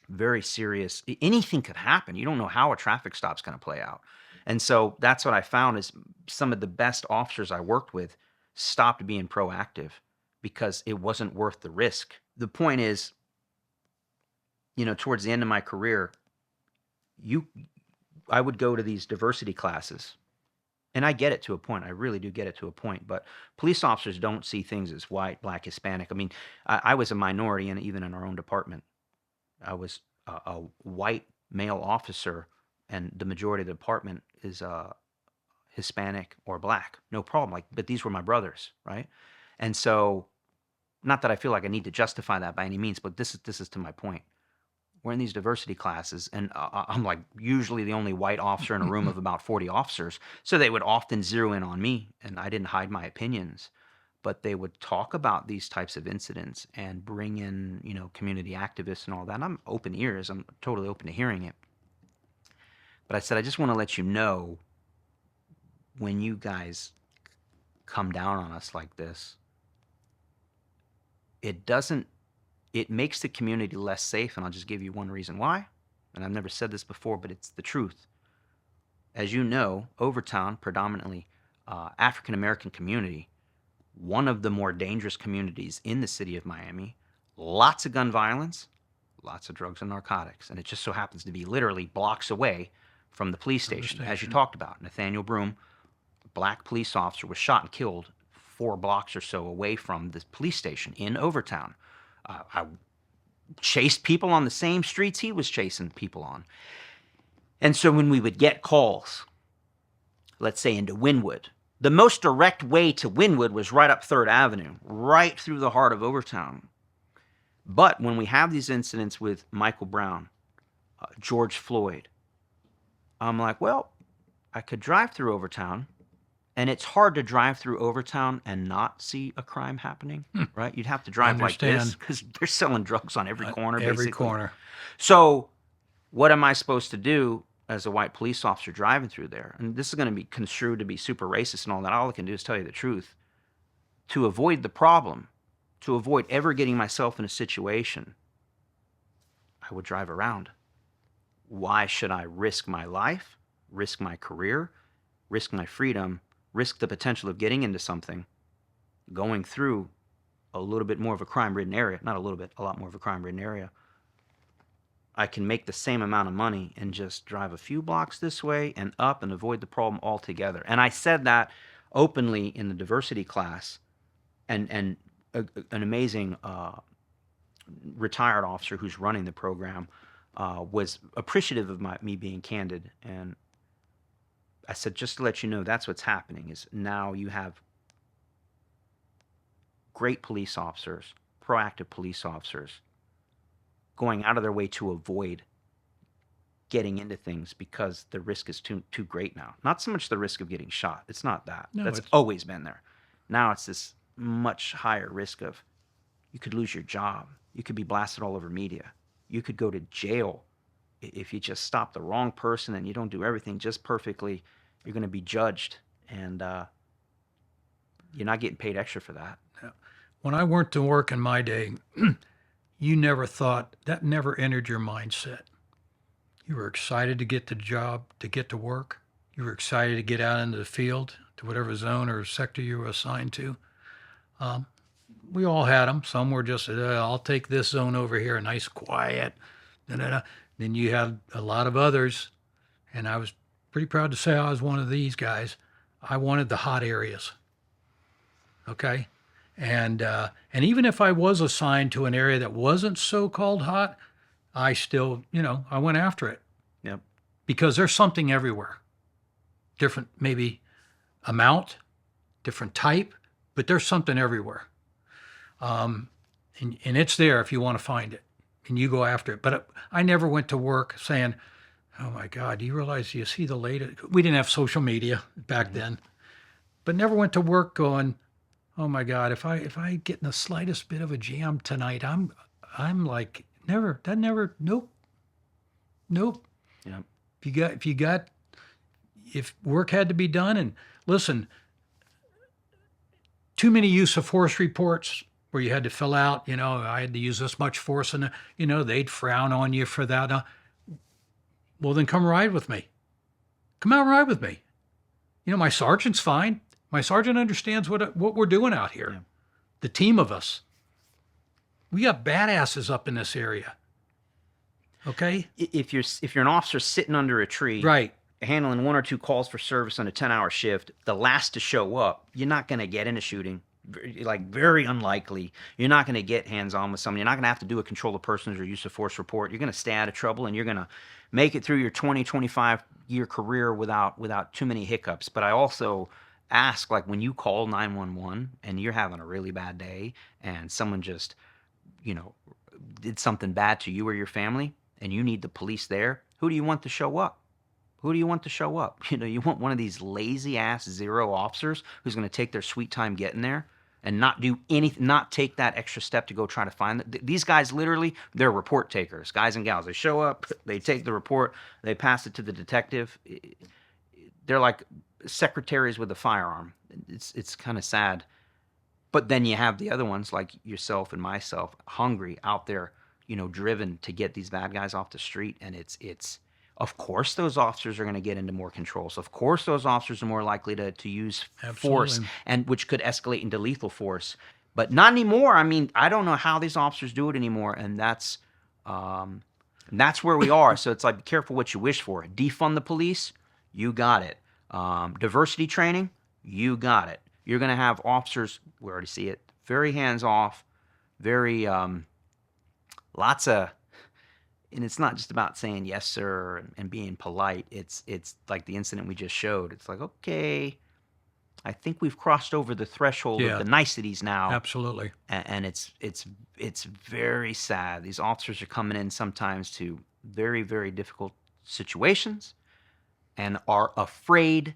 [SPEAKER 5] very serious, anything could happen. You don't know how a traffic stop's going to play out. And so that's what I found is some of the best officers I worked with stopped being proactive because it wasn't worth the risk. The point is, towards the end of my career, I would go to these diversity classes. And I get it to a point. I really do get it to a point. But police officers don't see things as white, black, Hispanic. I mean, I was a minority, and even in our own department. I was a white male officer, and the majority of the department is Hispanic or black. No problem. But these were my brothers, right? And so, not that I feel like I need to justify that by any means, but this is to my point. We're in these diversity classes, and I'm like usually the only white officer in a room of about 40 officers. So they would often zero in on me, and I didn't hide my opinions. But they would talk about these types of incidents and bring in, community activists and all that. And I'm open ears. I'm totally open to hearing it. But I said, I just want to let you know, when you guys come down on us like this, it makes the community less safe. And I'll just give you one reason why. And I've never said this before, but it's the truth. As you know, Overtown, predominantly African-American community, one of the more dangerous communities in the city of Miami, lots of gun violence, lots of drugs and narcotics. And it just so happens to be literally blocks away from the police station, as you talked about. Nathaniel Broom, a black police officer, was shot and killed 4 blocks or so away from the police station in Overtown. I chased people on the same streets he was chasing people on. And so when we would get calls, let's say into Wynwood, the most direct way to Wynwood was right up 3rd Avenue, right through the heart of Overtown. But when we have these incidents with Michael Brown, George Floyd, I'm like, well, I could drive through Overtown, and it's hard to drive through Overtown and not see a crime happening, right? You'd have to drive like this because they're selling drugs on every corner, basically.
[SPEAKER 1] Every corner.
[SPEAKER 5] So what am I supposed to do as a white police officer driving through there? And this is going to be construed to be super racist and all that. All I can do is tell you the truth. To avoid the problem, to avoid ever getting myself in a situation, I would drive around. Why should I risk my life, risk my career, risk my freedom, risk the potential of getting into something, going through a little bit more of a crime-ridden area? Not a little bit, a lot more of a crime-ridden area. I can make the same amount of money and just drive a few blocks this way and up and avoid the problem altogether. And I said that openly in the diversity class, and an amazing retired officer who's running the program was appreciative of me being candid. And I said, just to let you know, that's what's happening, is now you have great police officers, proactive police officers, going out of their way to avoid getting into things because the risk is too great now. Not so much the risk of getting shot. It's not that.
[SPEAKER 1] No,
[SPEAKER 5] That's always been there. Now it's this much higher risk of you could lose your job. You could be blasted all over media. You could go to jail if you just stop the wrong person and you don't do everything just perfectly. You're going to be judged, and you're not getting paid extra for that.
[SPEAKER 1] When I went to work in my day, you never thought, that never entered your mindset. You were excited to get the job, to get to work. You were excited to get out into the field, to whatever zone or sector you were assigned to. We all had them. Some were just, I'll take this zone over here, nice, quiet. Then you had a lot of others, and I was pretty proud to say I was one of these guys. I wanted the hot areas, okay? And even if I was assigned to an area that wasn't so-called hot, I still, I went after it.
[SPEAKER 5] Yep.
[SPEAKER 1] Because there's something everywhere. Different, maybe amount, different type, but there's something everywhere. And it's there if you want to find it, and you go after it. But I never went to work saying, oh my God, do you see the latest? We didn't have social media back then, but never went to work going, oh my God, if I get in the slightest bit of a jam tonight, I'm like, nope.
[SPEAKER 5] Yep.
[SPEAKER 1] If work had to be done, and listen, too many use of force reports where you had to fill out, I had to use this much force, and they'd frown on you for that. Well, then come ride with me. Come out and ride with me. My sergeant's fine. My sergeant understands what we're doing out here.
[SPEAKER 5] Yeah.
[SPEAKER 1] The team of us. We got badasses up in this area. Okay?
[SPEAKER 5] If you're an officer sitting under a tree,
[SPEAKER 1] right,
[SPEAKER 5] handling 1 or 2 calls for service on a 10-hour shift, the last to show up, you're not going to get in a shooting. Very unlikely. You're not going to get hands-on with someone. You're not going to have to do a control of persons or use of force report. You're going to stay out of trouble, and you're going to make it through your 20, 25-year career without too many hiccups. But I also ask, like, when you call 911 and you're having a really bad day and someone just, did something bad to you or your family and you need the police there, who do you want to show up? Who do you want to show up? You want one of these lazy-ass zero officers who's going to take their sweet time getting there and not do anything, not take that extra step to go try to find them. These guys, literally, they're report takers, guys and gals. They show up, they take the report, they pass it to the detective. They're like secretaries with a firearm. It's kind of sad. But then you have the other ones like yourself and myself, hungry, out there, driven to get these bad guys off the street. And it's of course those officers are going to get into more controls. Of course those officers are more likely to use force, and which could escalate into lethal force. But not anymore. I mean, I don't know how these officers do it anymore, and that's where we are. So it's like, be careful what you wish for. Defund the police, you got it. Diversity training, you got it. You're going to have officers, we already see it, very hands-off, very lots of. And it's not just about saying yes, sir, and being polite. It's like the incident we just showed. It's like, okay, I think we've crossed over the threshold of the niceties now.
[SPEAKER 1] Absolutely.
[SPEAKER 5] And it's very sad. These officers are coming in sometimes to very, very difficult situations and are afraid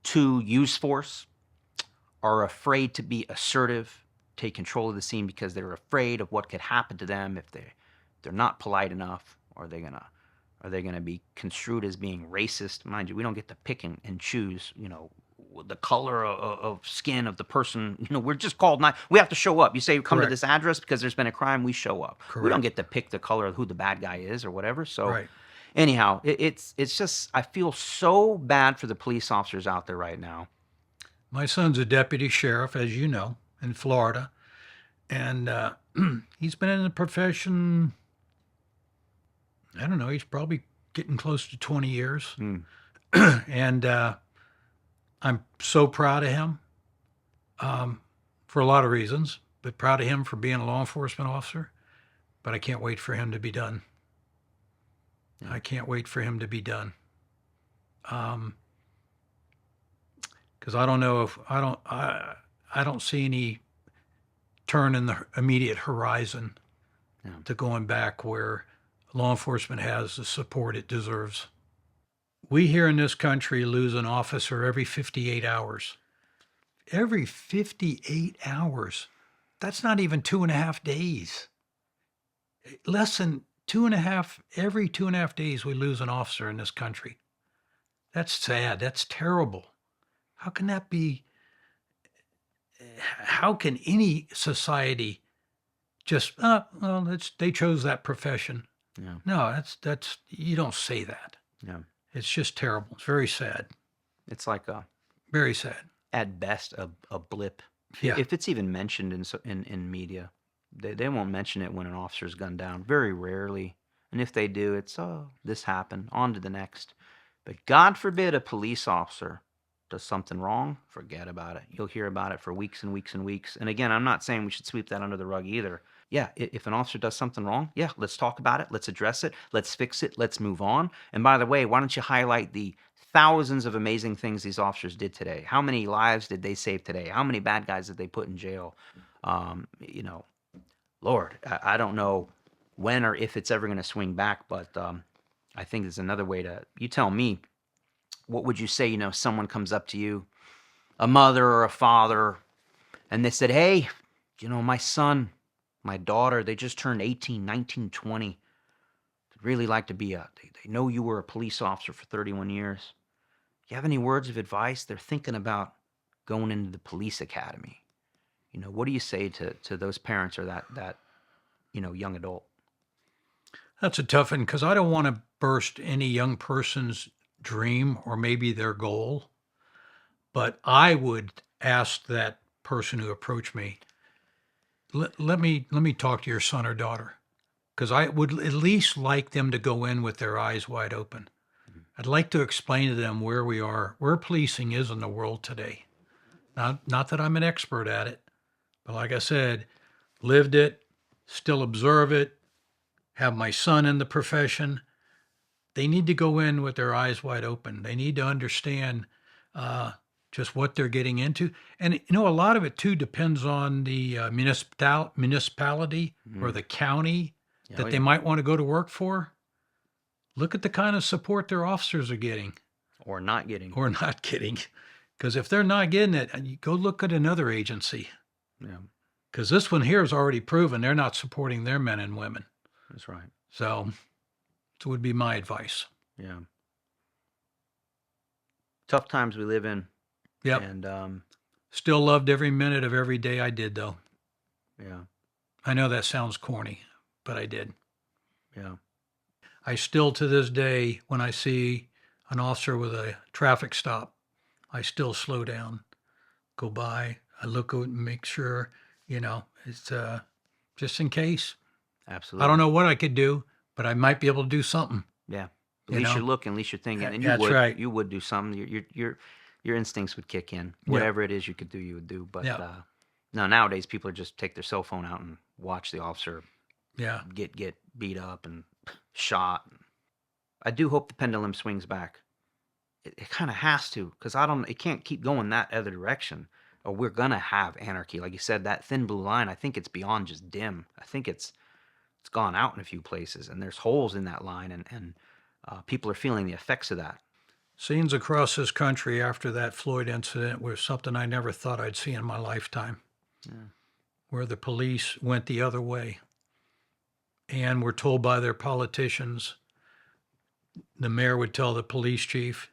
[SPEAKER 5] to use force, are afraid to be assertive, take control of the scene because they're afraid of what could happen to them if they're not polite enough, or are they gonna be construed as being racist? Mind you, we don't get to pick and choose, the color of skin of the person. We're just called we have to show up. You say come to this address because there's been a crime, we show up. Correct. We don't get to pick the color of who the bad guy is or whatever. So anyhow, it's just, I feel so bad for the police officers out there right now.
[SPEAKER 1] My son's a deputy sheriff, as you know, in Florida, and he's been in the profession, I don't know, he's probably getting close to 20 years. And I'm so proud of him for a lot of reasons, but proud of him for being a law enforcement officer. But I can't wait for him to be done. I can't wait for him to be done. Because I don't know if I don't see any turn in the immediate horizon to going back where law enforcement has the support it deserves. We here in this country lose an officer every 58 hours. Every 58 hours. That's not even 2.5 days. Less than every 2.5 days we lose an officer in this country. That's sad. That's terrible. How can that be? How can any society just, they chose that profession?
[SPEAKER 5] Yeah.
[SPEAKER 1] No, that's you don't say that.
[SPEAKER 5] Yeah.
[SPEAKER 1] It's just terrible. It's very sad.
[SPEAKER 5] It's like
[SPEAKER 1] very sad.
[SPEAKER 5] At best, a blip.
[SPEAKER 1] Yeah.
[SPEAKER 5] If it's even mentioned in media, they won't mention it when an officer's gunned down. Very rarely. And if they do, it's, this happened. On to the next. But God forbid a police officer does something wrong, forget about it. You'll hear about it for weeks and weeks and weeks. And again, I'm not saying we should sweep that under the rug either. Yeah, if an officer does something wrong, yeah, let's talk about it. Let's address it. Let's fix it. Let's move on. And by the way, why don't you highlight the thousands of amazing things these officers did today? How many lives did they save today? How many bad guys did they put in jail? Lord, I don't know when or if it's ever going to swing back, but I think there's another way to, you tell me, what would you say, someone comes up to you, a mother or a father, and they said, hey, my son, my daughter, they just turned 18, 19, 20. They'd really like to be they know you were a police officer for 31 years. Do you have any words of advice? They're thinking about going into the police academy. What do you say to those parents or that young adult?
[SPEAKER 1] That's a tough one because I don't want to burst any young person's dream or maybe their goal. But I would ask that person who approached me, let me talk to your son or daughter, because I would at least like them to go in with their eyes wide open. I'd like to explain to them where we are, where policing is in the world today. Not that I'm an expert at it, but like I said, lived it, still observe it, have my son in the profession. They need to go in with their eyes wide open. They need to understand just what they're getting into. And, a lot of it, too, depends on the municipality or the county that they might want to go to work for. Look at the kind of support their officers are getting.
[SPEAKER 5] Or not getting.
[SPEAKER 1] Because if they're not getting it, you go look at another agency.
[SPEAKER 5] Yeah.
[SPEAKER 1] Because this one here is already proven they're not supporting their men and women.
[SPEAKER 5] That's right.
[SPEAKER 1] So it would be my advice.
[SPEAKER 5] Yeah. Tough times we live in.
[SPEAKER 1] Yep.
[SPEAKER 5] And
[SPEAKER 1] still loved every minute of every day I did, though.
[SPEAKER 5] Yeah.
[SPEAKER 1] I know that sounds corny, but I did.
[SPEAKER 5] Yeah.
[SPEAKER 1] I still, to this day, when I see an officer with a traffic stop, I still slow down, go by. I look and make sure, it's just in case.
[SPEAKER 5] Absolutely.
[SPEAKER 1] I don't know what I could do, but I might be able to do something.
[SPEAKER 5] Yeah. At least you're looking, at least you're thinking, and you
[SPEAKER 1] That's
[SPEAKER 5] would,
[SPEAKER 1] right.
[SPEAKER 5] you would do something. Your instincts would kick in. Whatever it is you could do, you would do. But no, nowadays people just take their cell phone out and watch the officer get beat up and shot. I do hope the pendulum swings back. It kind of has to, because it can't keep going that other direction, or we're gonna have anarchy. Like you said, that thin blue line, I think it's beyond just dim. I think it's gone out in a few places, and there's holes in that line, and people are feeling the effects of that.
[SPEAKER 1] Scenes across this country after that Floyd incident was something I never thought I'd see in my lifetime.
[SPEAKER 5] Yeah.
[SPEAKER 1] Where the police went the other way and were told by their politicians, the mayor would tell the police chief,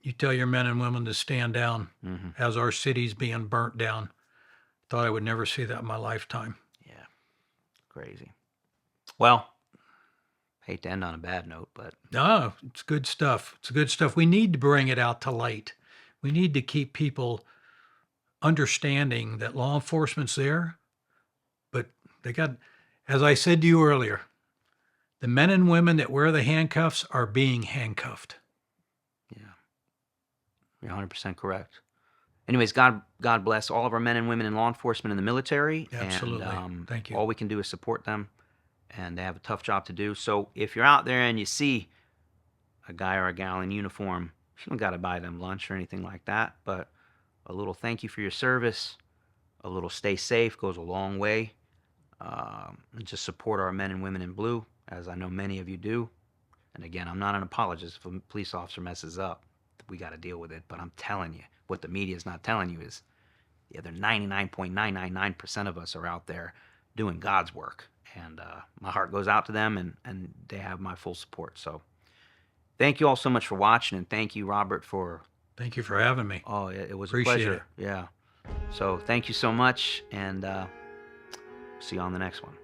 [SPEAKER 1] you tell your men and women to stand down as our city's being burnt down. Thought I would never see that in my lifetime.
[SPEAKER 5] Yeah. Crazy. Well, hate to end on a bad note, but...
[SPEAKER 1] No, it's good stuff. It's good stuff. We need to bring it out to light. We need to keep people understanding that law enforcement's there, but they got, as I said to you earlier, the men and women that wear the handcuffs are being handcuffed.
[SPEAKER 5] Yeah. You're 100% correct. Anyways, God bless all of our men and women in law enforcement and the military.
[SPEAKER 1] Absolutely.
[SPEAKER 5] And,
[SPEAKER 1] thank you.
[SPEAKER 5] All we can do is support them, and they have a tough job to do. So if you're out there and you see a guy or a gal in uniform, you don't got to buy them lunch or anything like that, but a little thank you for your service, a little stay safe goes a long way. And just support our men and women in blue, as I know many of you do. And again, I'm not an apologist. If a police officer messes up, we got to deal with it. But I'm telling you, what the media is not telling you is the other 99.999% of us are out there doing God's work. And my heart goes out to them, and they have my full support. So thank you all so much for watching, and thank you, Robert, for...
[SPEAKER 1] Thank you for having me.
[SPEAKER 5] Oh, it was
[SPEAKER 1] Appreciate
[SPEAKER 5] a pleasure.
[SPEAKER 1] it.
[SPEAKER 5] Yeah. So thank you so much, and see you on the next one.